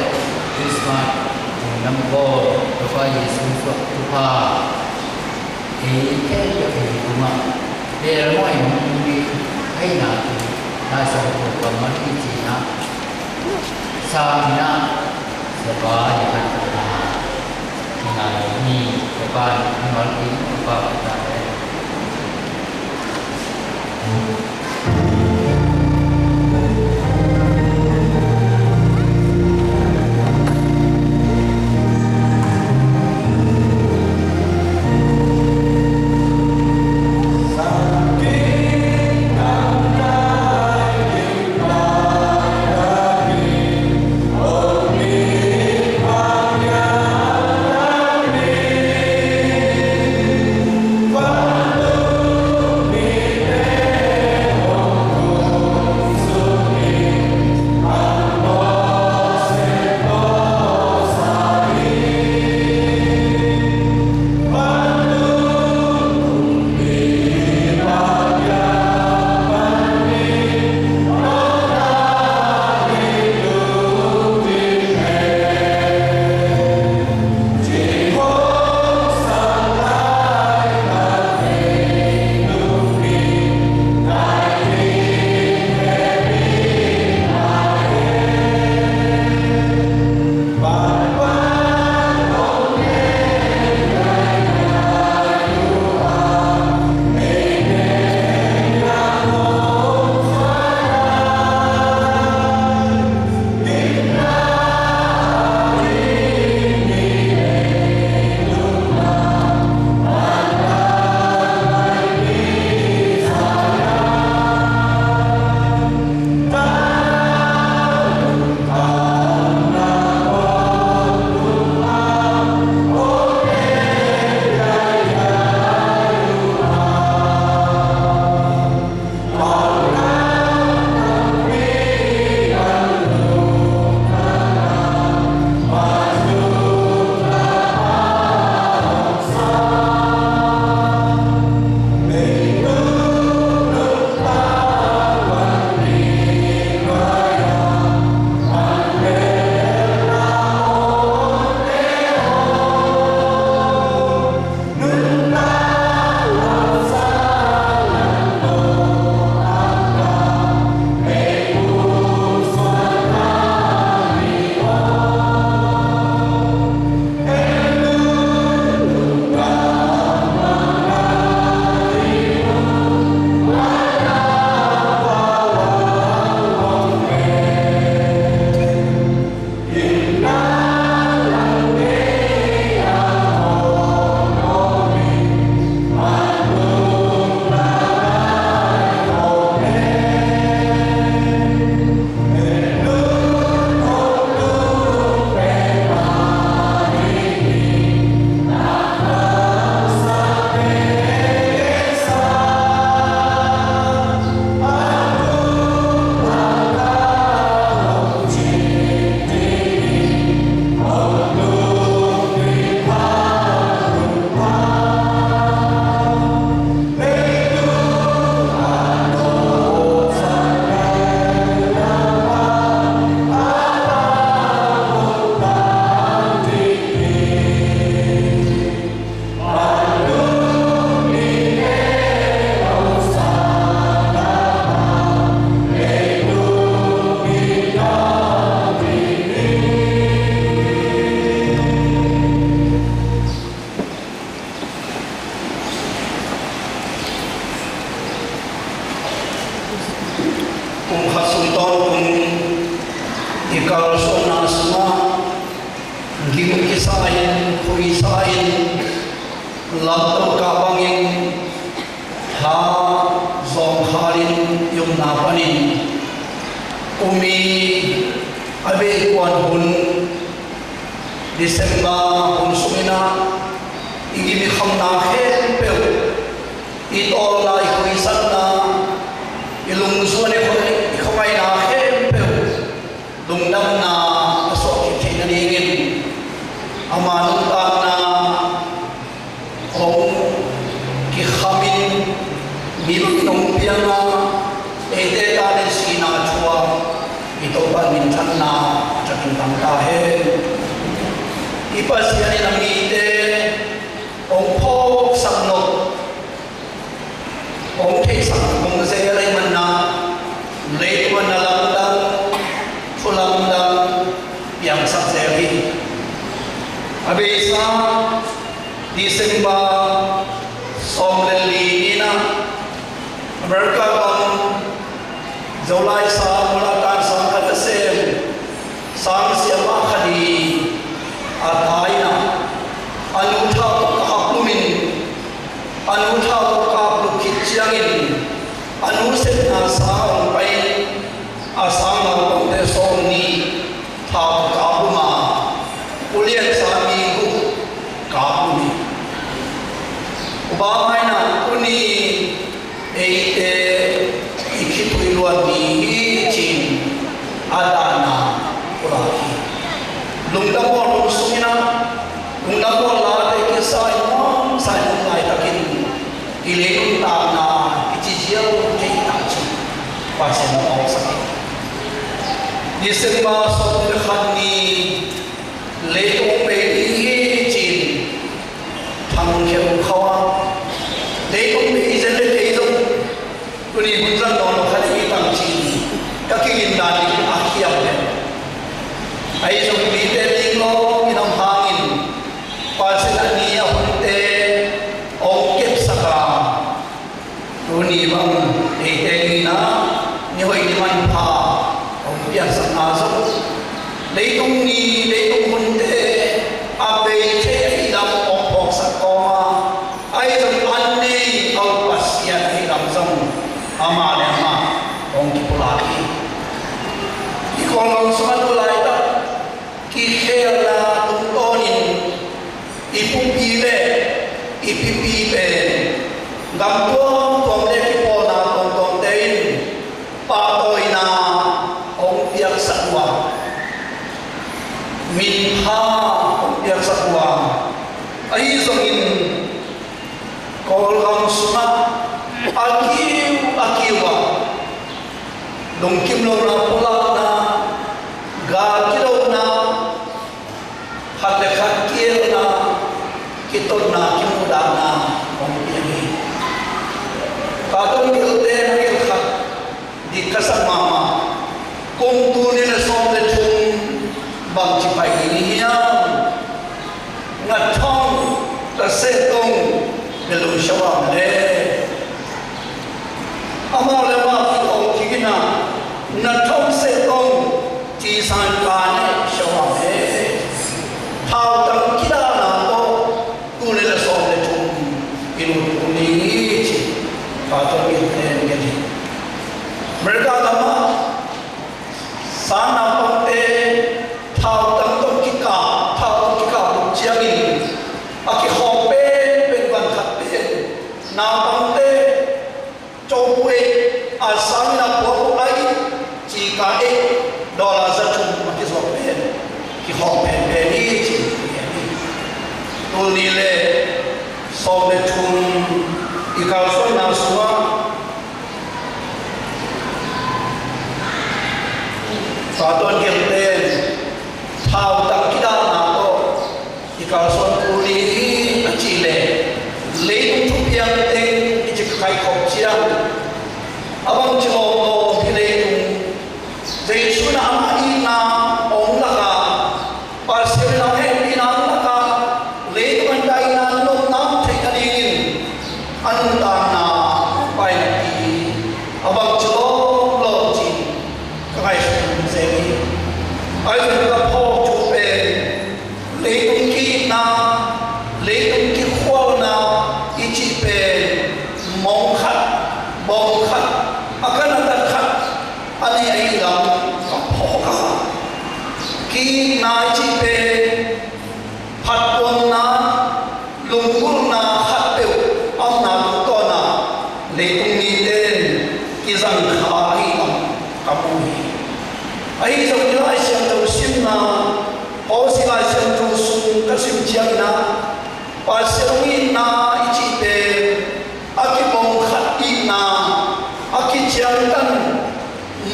คริสต์มาสน้ำโบพระเยซูสุขทุกาเอ๋แค่จะเป็นตัวมาเดี๋ยวไม่มีให้นาน่าสนุกกับมันที่จีนะสามีนะสบายกันนะงานนี้สบายมันอีกสบายกัน gisain kuisain lato kabangin ha zong harin yung napanin umi abe kwan hun Desember hun sumina igimi kham na khen pe ito na ikuisan na ilung suane ko ikamay na khen pe dungdam na aso kinaningin amanong na kung kikhamin bilong piyana ete tanin sinachua ito pa minsan na chakinta nam ta he ipasian ni nami te ong phok sang no ong thei sang ong se lai man na le tu na lam dang fulam dang yang sak se hi abisa December som le li ni na America bang July sa mula tan sa ka sem sang siapa khadi atai na anu thau ka plumin anu thau ka plu khichiangin anu set na sa ong pai asang ma ong te som ni thau ka buma ulian sa mi gu ka bumi ubamai na kuni eite ikitui luar di chin adana urahi lungdam bol sumina lungdam bol la te ke sai ngai takin ile ta na ichijiao ke ta chi pasen na au sa December so khani le to pe di chin thang kheu khawa le to pe izen le te zo kuni bunzan don khani tang chi ka ki in da ni a khiam le ai so bi te ding lo inam hangin pasen ani a hunte o kep saka kuni bang e te ni na ni hoi ni man pha o pian sa na so le tung ni le tung hunte a be che ai lam o phok sa ko ma ai so an ni au pasia ai lam zong ama le ma ong ki pula ki kolong sumat ulai ta ki khela tung tonin ipupi le ipipi pe ngam tom le ki po na tom tein pa toi na ong piak sakwa min ha ong piak sakwa ai zongin kolong sumat akiwa longkim lo na pula na ga kilo na hatle khakiel na kiton na kimuda na ong piani kadon gilte na gil khat di kasam mama kung tu ni na som le chung bang chi pai ni ya ngat thong ta se tong le lu shawam le amol le ma ong kigina na thong se tong chi san ka ne shawam le thao tam kida na to tu le som le chung ilu ni chi ka to ni ne ni mereka dama sana pate thao tam to kika chiangin aki hope ben ban khat pe na pate chopwe asang na po ai chi ka e dollar za chung ki so pe ki hope pe ni chi tu ni le so le chung i ka so na suwa Sadon kenten thao tak kita na to ikaw son kuli achile leitung thupiang teng ichik khai khop chiang abang chho no phileitung jeisuna ama ina ong laka parcel na he ina laka leitung dai na no nam thei anin an ta na pai ti abang chho lo chi kai ai là phô chủ về lấy tung ki na lấy tung ki khoa na ichi về mong khát akan ada khát ani ai lam phô ka ki na ichi về phát quân na lung quân na khát bèo am na to na lấy tung ni tên ki zang khai am kapui ai trong nhớ ai xem đầu sim na ô si lai xem đầu sung các sim chiang na và xem in na ichi te aki mong khat in na aki chiang tan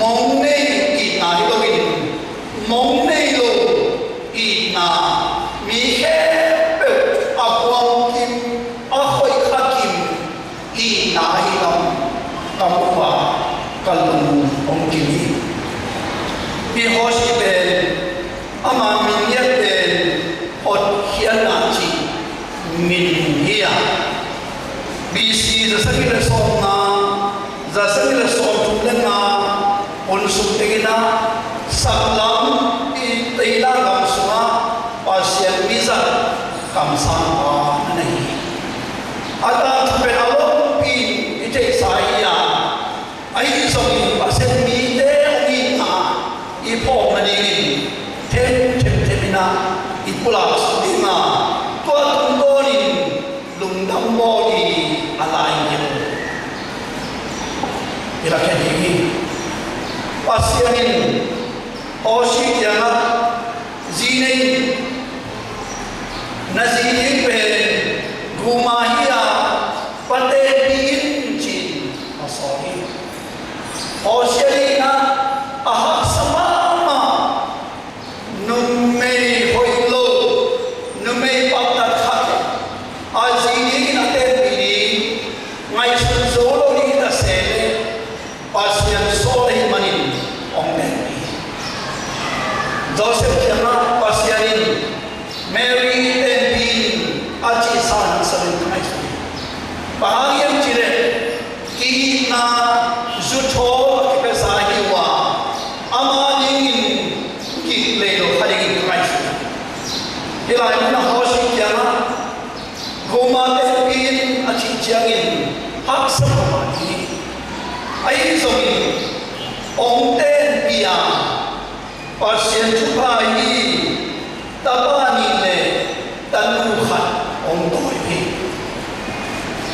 mong nei in na hi lo in mong nei lo ông kini bi hoshi ben ama min yat ben hot hian na chi min hiya BC the sakila som na the sakila som tulen na on sum tegina saklam i teila gam sunga pasien biza kam san pa nahi ata thupe alo pi ite sai ya ai so ni pasien mi te ni na i po mani ten temina i pula sudina to tungoni lungdam bodi alai ni ila keni pasianin oshi yana zine nazini pe gumahia pate bin chin asori oshina aha samama nume hoilo nume patat khat azini na te bini ngai sunzolo ni ta se pasian sole manin ongmen Joseph Kiana pasianin Mary and Bean achi san sabin Christ bahayam chire ki na jutho ke sahiwa amanin ki lelo haring Christ ilai na hoshi Kiana goma and Bean achi changin hak samani ai zomin ongten bia pasien chupai tapani le tanu khat ong toi hi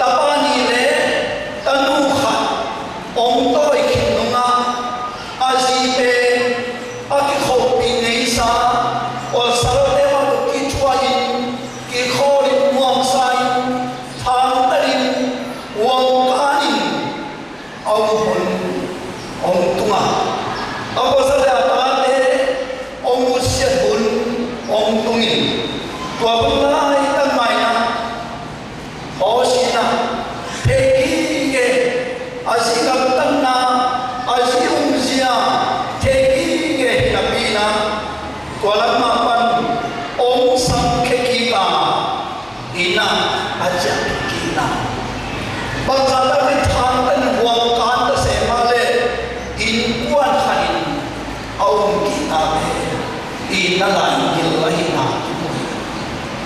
tapani le tanu khat ong toi khinunga azi pe aki khopi nei sa o sarode ma ki chuain ki khorin muam sai thang tarin wong kanin au hon ong tunga apo sa ông tungin tua punai tan mai na hoshina theki ge asikam tan na asium zia theki ge kapina tualama pan om sam kheki ka ina aja kina bangsa ta thang tan wang kan ta se male in kuan khain aum kita ina lai hina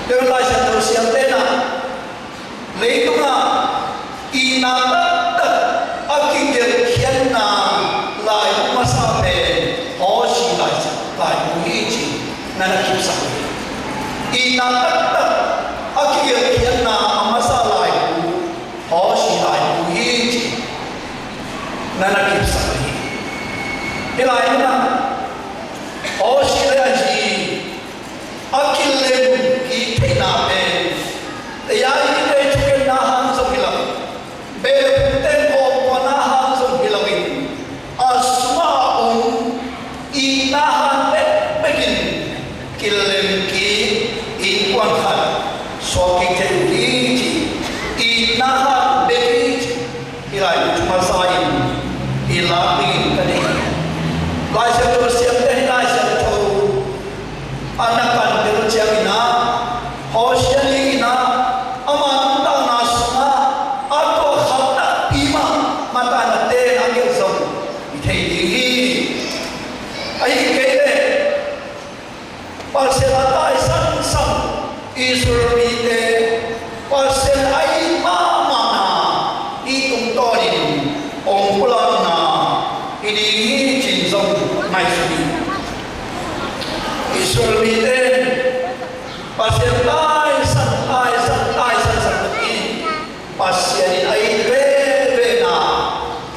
pero la sa siang tena leitunga ina ta akingel khianna lai masabe hoshi lai muhichi nana kipsa ina ta akingel khianna amasa lai hoshi lai muhichi nana kipsa ilai na hoshi lai akilem ki thina me ya ite chuke na han so hila be ten ko pana han so hilawin asma ina han be begin kilem ki in kwan khan so ki te ki ina han be ki ilai chuma sain ila bin kani lai se to siam te lai se to anakan Ciamina, Hoshialina, Amanda Nasma, Ato Hata Pima, Matana Te Agilson, Italy. I get Parcelata San San, Israelite, Parcel Ai Mama, Itum Torin, Ompulana, Idi Chinzon, Maisuri. Israelite. Pasien ai san ini pasien ai re na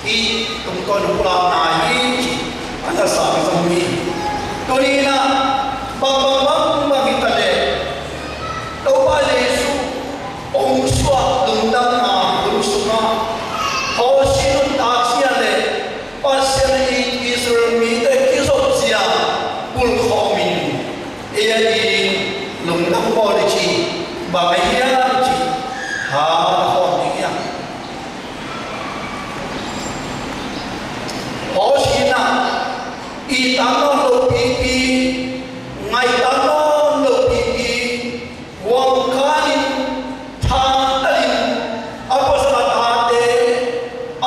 hi tum kon pula na hi ana sa mi tonina bang kita le to pa Yesu ong swa dum dang na dum suma ho sinun ta sia le pasien Israel mi te kisop sia pul khomin e lùng năm bò để chỉ bà mấy nhá chỉ hà hòn gì nhá i tano lo pi ngai tano lo pi wang kanin thang talin apos matate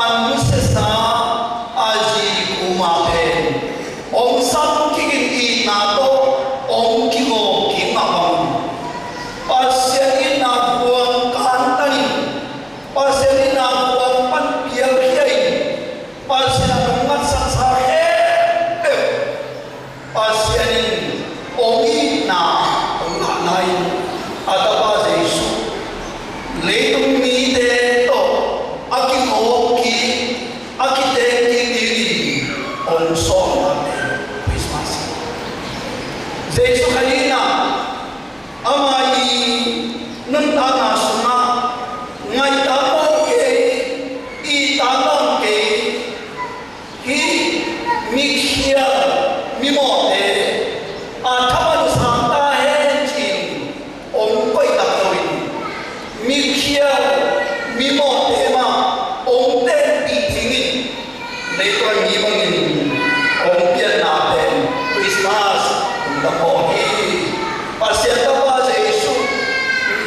anusesa aji kumapen om sam kigin i nato om kigo kimabang pasyain na buang kantanin pasyain na buang panpiyay pasyain na bungat sa sahe pasyain omi na unganayin at apa Yesu letong ni deto aking oki akite kibiri on song natin Christmas Yesu kanina amai nang tana suna ngai tanong ke i tanong ke hi mikhia mimote athaman santa he chin om koi takawin mikhia mimote ma om te pi thingin leitron ni bangin om pian na ten Christmas da ko hi pasya ta pa Yesu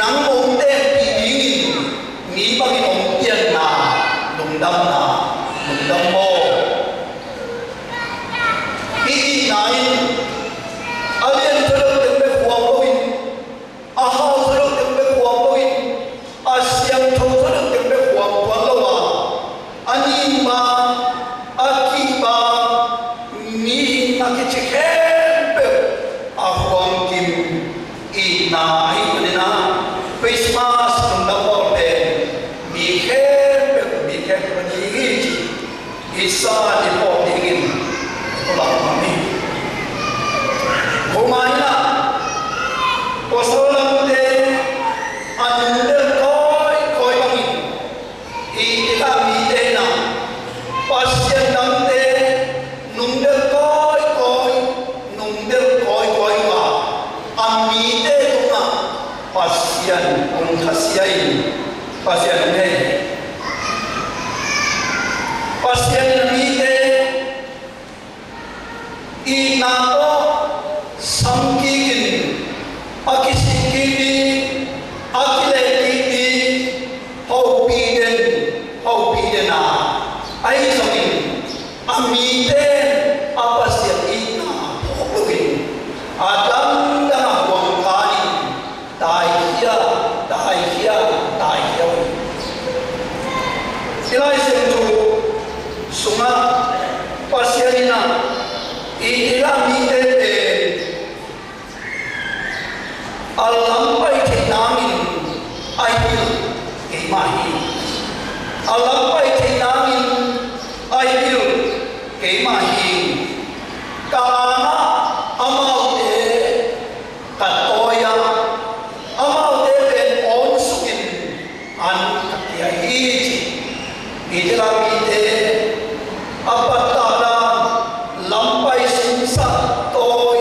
nang om te pi thingin ni bangin om pian na lungdam mo i nain alien thero tembe huawin aha thero tembe huawin asyam thero tembe huawalawa ani ma akiba ni nakichekembe ahwam kim i nai na Christmas nda porte mi khe ni isa di portingin ulang kami Kumaina Posolam de Anundel koi bangi Ita mi de na Pasyan nang de Nundel koi wa Ami de tunga Pasyan khasiyain Pasyan de Pasyan mi de Inato samkigin akisikini akilekiti haupiden na ay sakin amite apasya ina hopugin adam na wangkani tahiya ilai sentu sunga pasyarina ilamite alampai tinangin aipil keimahi alampai tinangin aipil keimahi kaana amaute katoya amaute ben onsukin an kakiyahi ilamite apatala lampai sinsa toy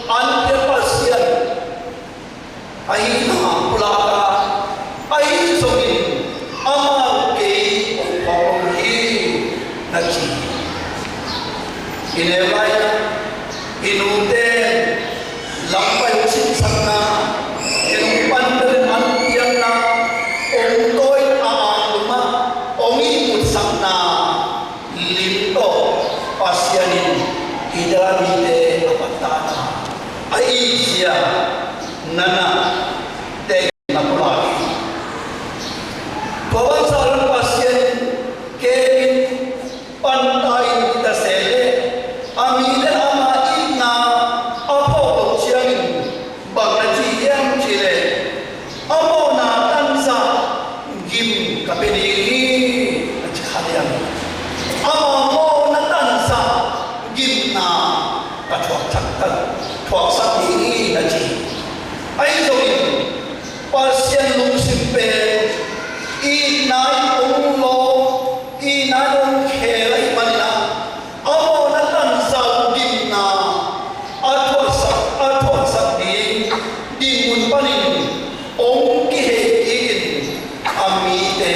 an pasyan Aina pulaka ai sogin amar ke opauhi nachi inelai inute lampai usin sanna enung pandel antiang na ongtoi aanduma ongi utsanna limto pasyanin idamite apatana ai sia nana te napulaki kawan saran pasien kemin pantai kita sele amile ama ina apo chiangin bagnaji yang chile amo na tansa gim kapediri achhaliam amo na tansa gim na patwak thakal thwak sakni na chi ai rồi pasien lung simpe i nai ong lo i nai ong khelai manna amo na tan sau dim na athwa sak di mun panin ong ki he igin ami te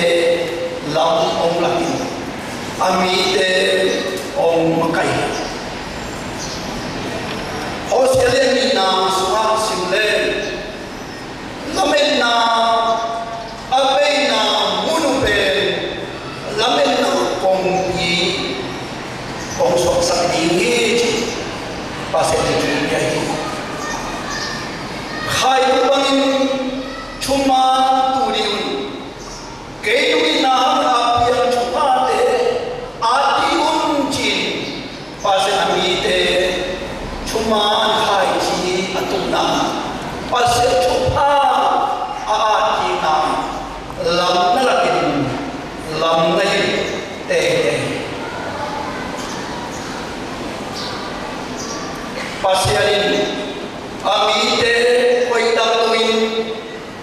lam ong lakin ami te ong makai ini pasal itu dia. Hai bangin cuma turiun, kehidupan apa yang cuma de, ati uncin pasal amite cuma hai ji atuna pasal cuma ati na lam nalakin lam nai te. Pasiarin amite koitatuin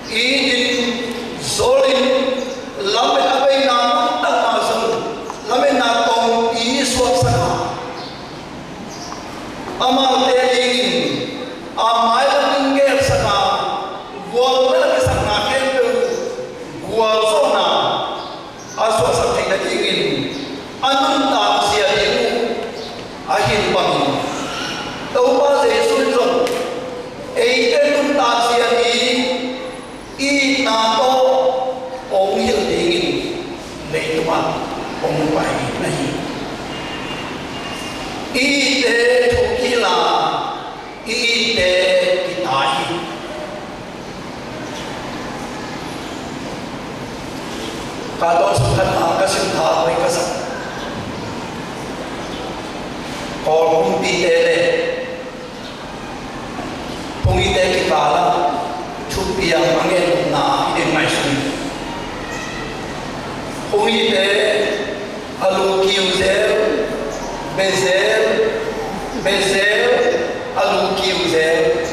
idin zolin lamen abai na tamasun lamen na tong iswat sana amal tein amai lamin sana gol na sana kendo gol zona aswa sa tingin anun ta siarin akhir pangin tau ba Yesus dong, itu tasian ini nato orang yang ingin letuan orang baik nahi, itu tukila, itu kitahi, kalau sudah nak sudah mereka sah, kalau tidak Pungite kita cupi yang angin na ini masih. Pungite alu kiuzer, bezer, alu kiuzer,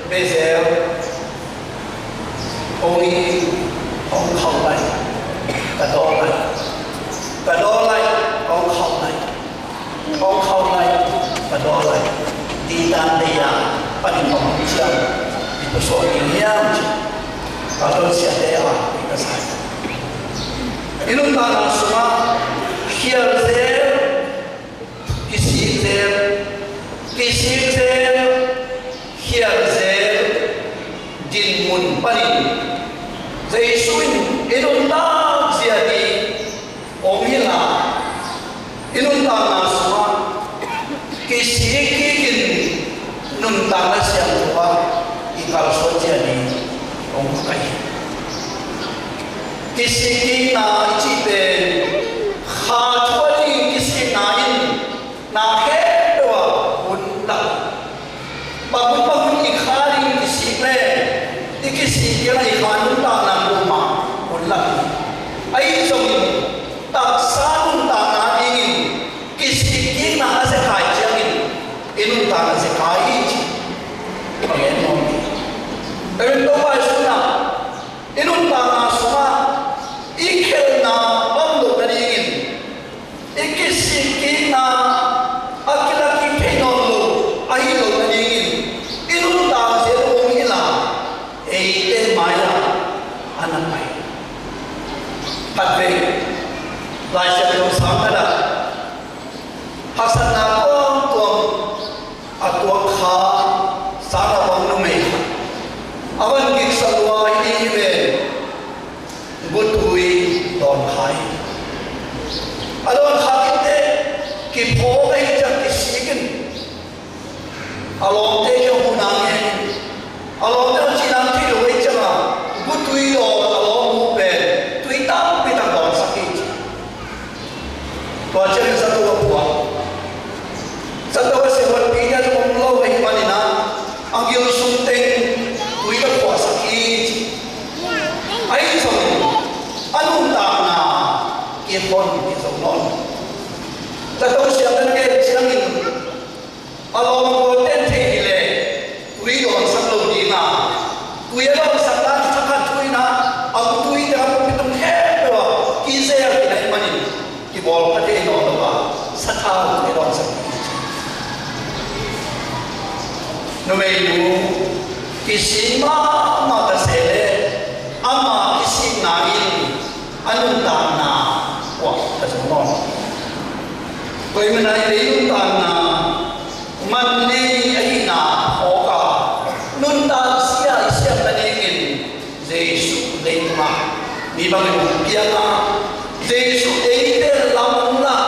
bezer. Pungi ông khâu lại, cả đo lại, ông khâu lại, cả đo lại. Di tanda paling pembicara itu soalnya kalau siapa kita saya ini tanah semua hiazer kisir hiazer jinmun paling zaisuin ini tak jadi omila ini tanah semua kisir nun tanah siang tua ikal soja ni orang kaya. Kisi na cipe khatuali kisi nain na hedwa undang. Bagun ikhari kisi pe ikisi kira ikhanun tanah rumah undang. Ai jom tak sanun tanah ingin kisi kina sekai jangin inun tanah sekai. Pero ba suna inun tanah semua ikhel na bando karingin ikisikin na akilaki penolo ahilo karingin inun tanah serong ila eite maya anak mai patve laisa yung samala hasan na tuang atuang kha sana bang numay awan gig salwa ini be butui don khai alon khakite ki phogai jak kisigin alon te ke hunange alon te chinang thi loi chama butui do alon mu be tui ta pitang don sakit to chere sa to buwa sa to se wat pida lo lo ai manina angil sunteng tui ka kwa sakit ai so anong na kipon ito non tatong siya na siyang along ko tente ile tui do ang saklo di na tui ang saklan sakat tui na ang tui na pitong hedo kise ang pinaimanin kibol pati no ba sa tao ito ang sakit no may kisima matasele ama kising nain anong na wah kasunod kung manay yung na manli ay na oka nun siya paningin Yesu leitma di bang biya na Yesu eiter lamla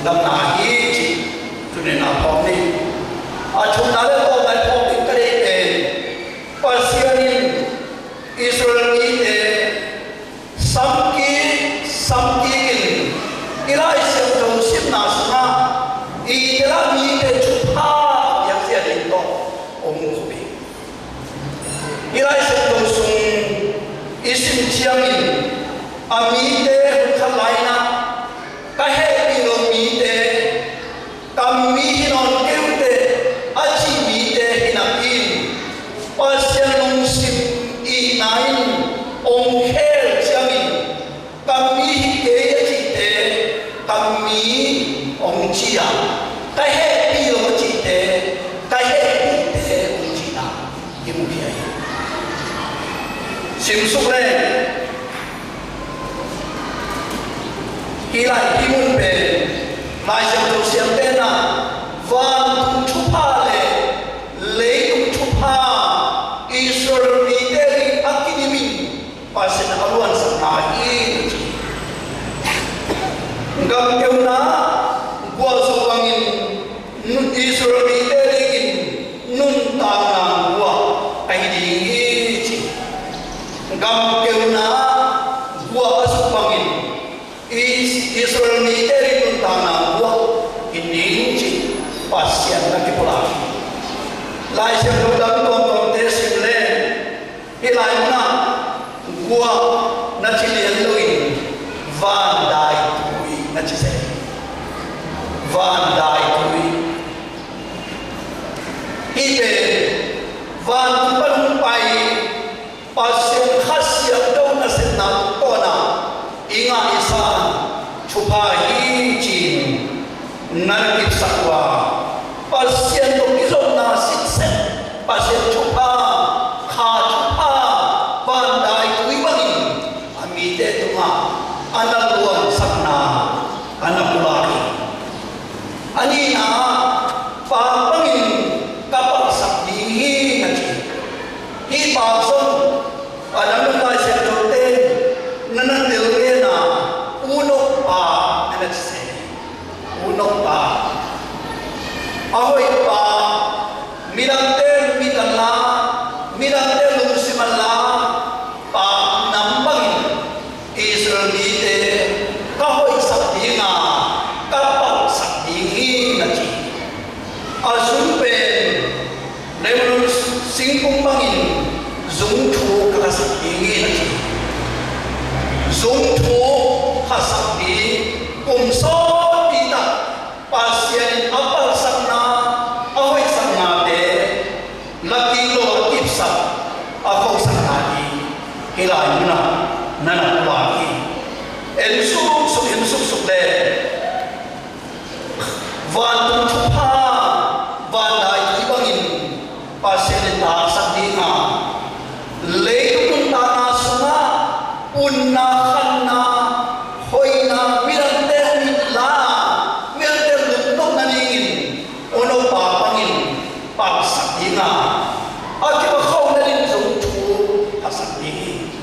dam na hi chi tu ne na phom ni a chum na le ko dai phom ni ka dei te pasianin Israel ni te samki kin ilai se to sim na sa I ila mi te chupa yang sia din to ong kubi ilai se to sung isim chiangin ami te khalaina ka he pi no mi te kam mi hinon keute achi mi te hinakin pasyan nung sim I nain ong khel chiangin kam mi ke achi te kam mi ong chia ka he pi lo chi te ka he pi te ong chi na ki mu kia sim suk le Hilai timun pe mai sem tu siam te na van tum chupa le tum chupa Israel ni te ri akinimin pasen aluan sa na I ngam keu na gua so wangin nun Israel ni te ri in nun ta na gua ai di chi ngam keu na gua so wangin Israel ni eri tuntana gua ininci pasien na kipula lai se rodam kon te simle hilai na gua na chilian luin van dai tui na chise van dai tui ite van palung pai pasien khasya do na senna kona inga isa chupa hi chin narkit sakwa pasien to kizom na sitsen pasien chupa kha chupa bandai tui bangin ami te tunga analuan sakna anapulari ani na pa bangin kapag sakni hi nachi hi pa son alam na se tote nanan dilge na uno pa anase uno pa ahoy pa mirante lusimala pa nambangin Israel dite kahoy sakdinga kapag sakdingi nachi asumpen lemon singkong bangin zungchu kakasakdingi nachi zungchu kasakdi kumso tita pasien apal sakna ahoy sakna te lakilo kipsa ako saknadi hilay muna nanakulaki ensuk le van chupa van dai ibangin pasien ta sakdinga le tunta na suna unna khanna hoina mirante la mirante lutok naningin ono pa pangin pa sakdinga aki ba khaw na din zung chu asakdingi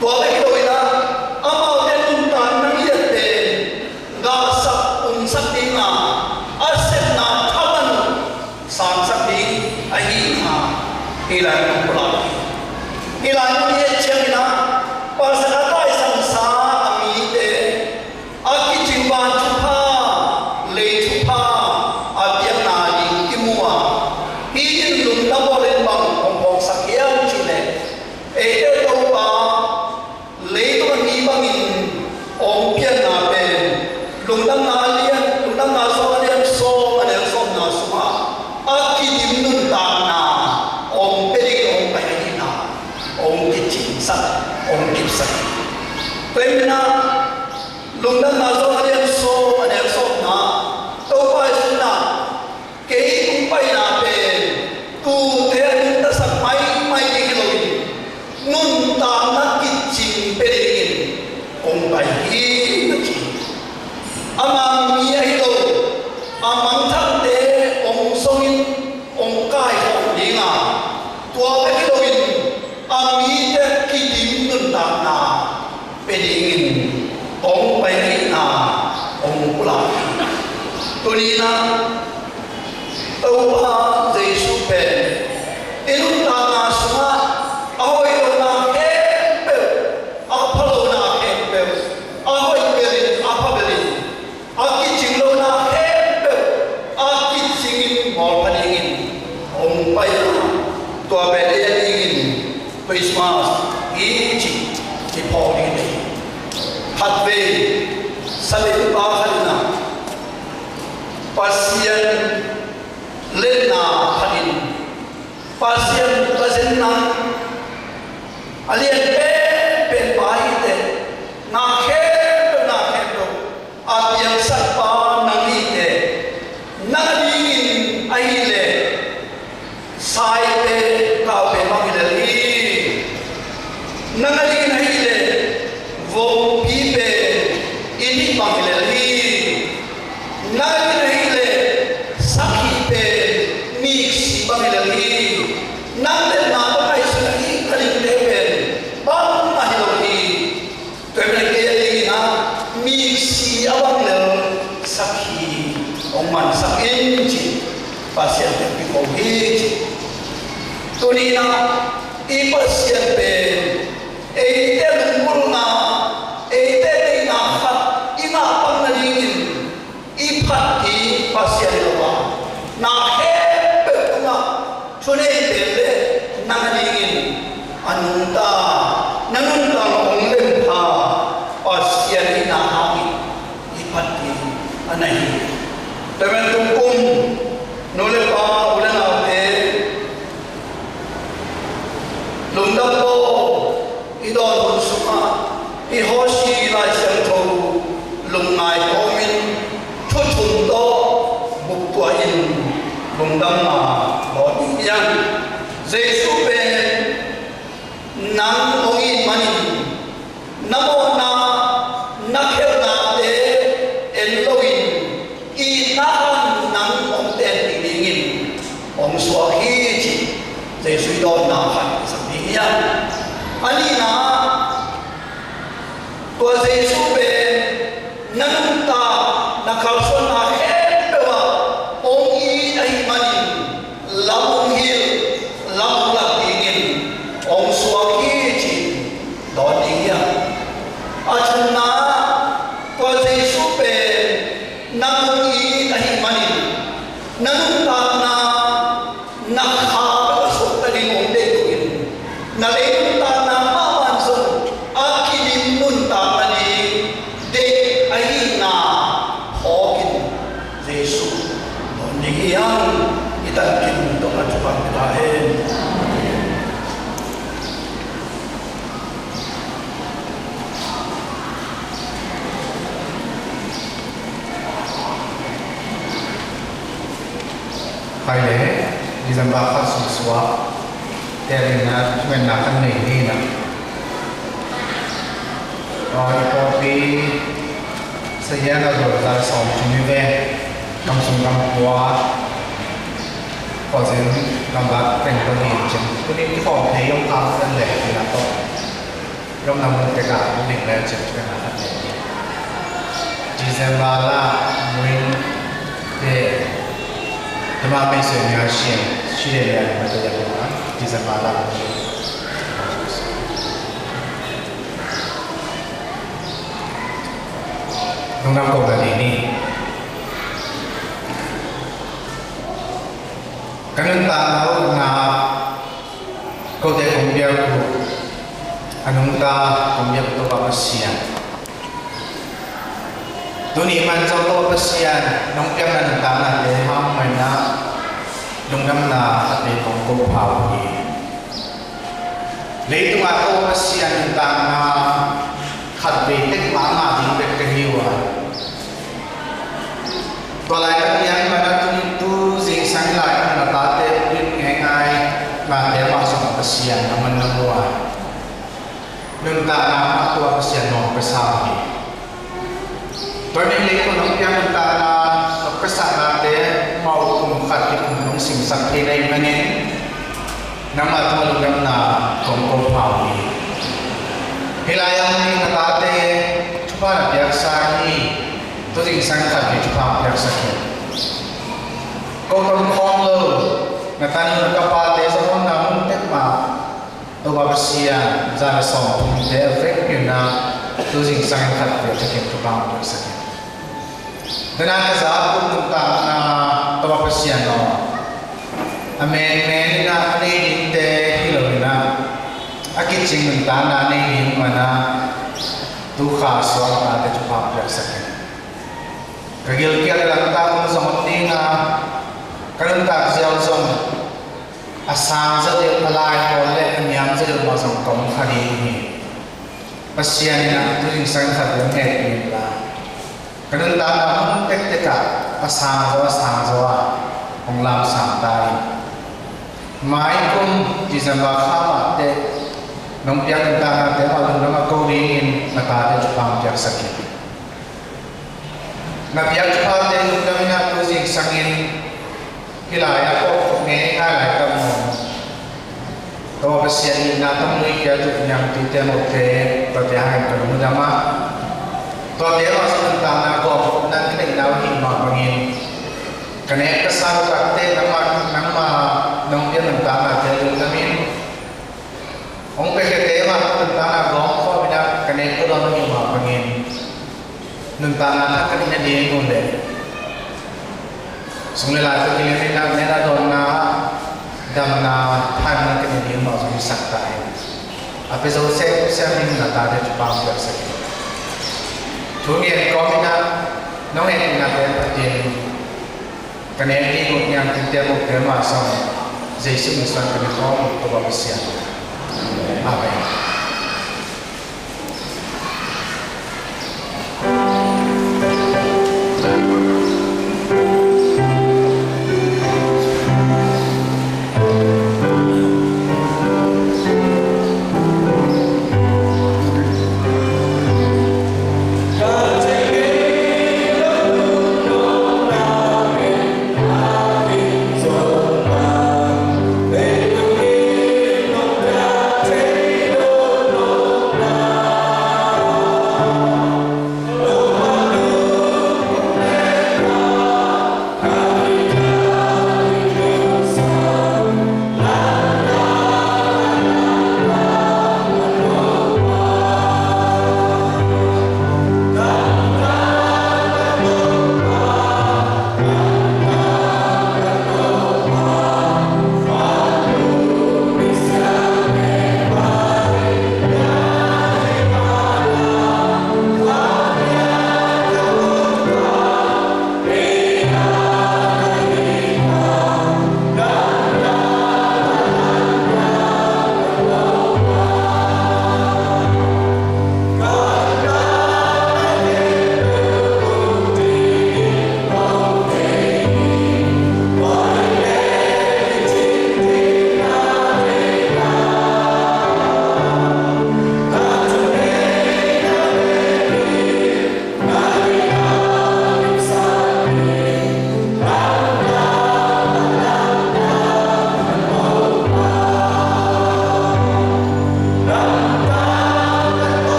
to le koina amao den tunta nang yate ga sak sakdinga asem Tunina Tauha Jesu Pen Inun Tana Suma Ahoy Ona Kempel Apalona Kempel Ahoy Belin Apabelin Aki Jinglona Kempel Aki Jingin Morpaningin Om Paya Tua Belin Christmas Ichi Ipoli Hatve Salit Bahalina Pasien Lena Hadin Pasien Kazena Alien Pen Bahite Nakendo Apiang Satpa Nangite Nangalingin Ahile Saite Kape Mangilali Nangalingin Ahile Vom Pipe Ini Mangilali Nangalingin mix Bangladesh, Nandan Napa Islami Kalindepen, Bang Mahiloni, Temelina, mix Abangel, Saki, Oman Sakinji, Pasien Pikohi, Tunina, Ipasien Pen, Eite Murna, Eite Nahat, Ina Pangalingin, Ipati Pasien Loba. Na hepe kuna chune bele nangalingin anunta onglem pa pasian ina hami ipati anahi temen tukum nole pa ulen ate lumdapo idon suma ihoshi la sento lumnai komin chuchundo bukwain Bungdama Lord Yang Jesu Ben Nang Ongin Manin Namo Na Nakhel Na De Eloin Inahan Nang Om Ten Tingin Om Swahi Chi Jesu Don Na Han Samdiyan Alina Tua Jesu Ben Nanunta Nakalson Na Lamung Hil, Lamung Lakingin, Om Swakici, Doniya, Achuna, Kwasi Supe, Nangungi Tahimanin, Nanutana, Nakha, Sutaling Ondekuin, Nalentana Mamanson, Akilim Nuntamani, De Ahina, Hokin, Jesu, Doniya. Kita untuk ajukan lain. Hai lẽ đi dầm ba phát sụp xóa, tên là chuyện là căn này đi nè. Rồi có đi xây dựng là rồi ra sòng chúng như vậy, cầm súng cầm quá. Có thể làm bát thành con hình chân, cái này cái phòng thấy ông thằng dân lẻ thì là tốt, ông làm một cái cả một định lẻ chân cho nó thật đẹp. Chỉ xem ba là mình để mà mình sẽ nhớ xem chỉ để làm một cái gì đó, chỉ xem ba là ông làm công là gì đi. Kangen tahu na kau dia kumbiar ku anung ta kumbiar tu bapasian. Duni man jauh tu bapasian nong kiam na tanah deh ham mana nong nam na ati kongko pau ni. Leitu aku bapasian tanah khat betek mama di betek hiwa. Tolai yang mana tu zing sang lai mà để vào trong cái xiên nó mình nâng qua nâng ta làm tua cái xiên nó cái sao thì bởi vì lấy con ông kia nâng ta là cái sao là để mau cùng khát thì cùng nông sinh sắc thế này mà nên nằm ở trong lúc nằm là không có phao thì hilai yang ni nata te chupa na biasa ni to ding sang khát thì chupa biasa ke câu tâm phong lơ người ta nên các ba tế sao không nào muốn tết mà đâu mà bác ra là sòng cũng thế effect như na tôi dình sang thật về thực hiện các bạn được sao thế nên cái giá cũng chúng ta na đâu mà bác nó amen na anh ấy để hiểu na akit chính mình ta na anh ấy mà na tu khá soạn na để chụp bạn được sao cái kia là ta cũng giống như na cái ta gieo giống asang za de alai ho le anyam za de ma song kom khari ni pasian na tu sang kha de ne ni la kan ta na mun tek te ka asang zo ong lam sang tai mai kum ti zama kha ma te nong pian ta na te ma lu na ko ri in na ta de pam jak sakit na pian pa te lu na tu sing sangin hilaya ko nghe ai lại tâm hồn tôi phải xem na tâm lý kia tụi nhang tụi tiền một thế và thế hai cái đúng không ạ tôi nhớ là sự ta na gồm năng cái định nào hình mà bằng hình cái này cái sao các tên nắm mà đồng tiền mình ta là thế đúng không ạ ông phải cái thế mà mình ta là gồm có bây giờ cái này có đâu hình mà bằng hình mình ta là cái này đi luôn đấy Sungguh lah tu kini kita nera dona damna pan kini dia mau sungguh sakta ini. Apa so saya minum nata dia cuba ambil sekali. Kemudian kau mina nong ni nak berjaya. Kini ini yang kita mau bermasam. Yesus Kristus kini kau untuk bersiap. Amin. Hãy subscribe cho kênh Ghiền Mì Gõ để không bỏ lỡ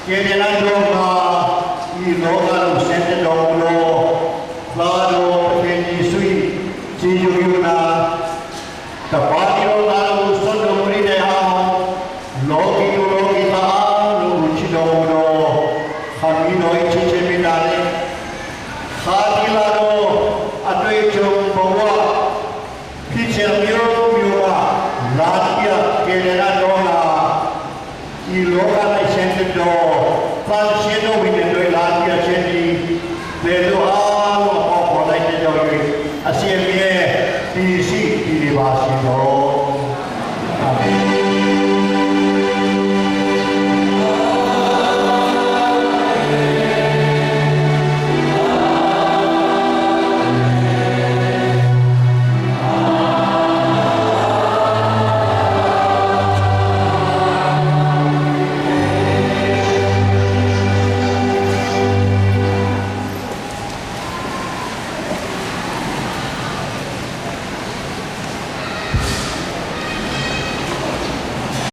Kaya nilang doon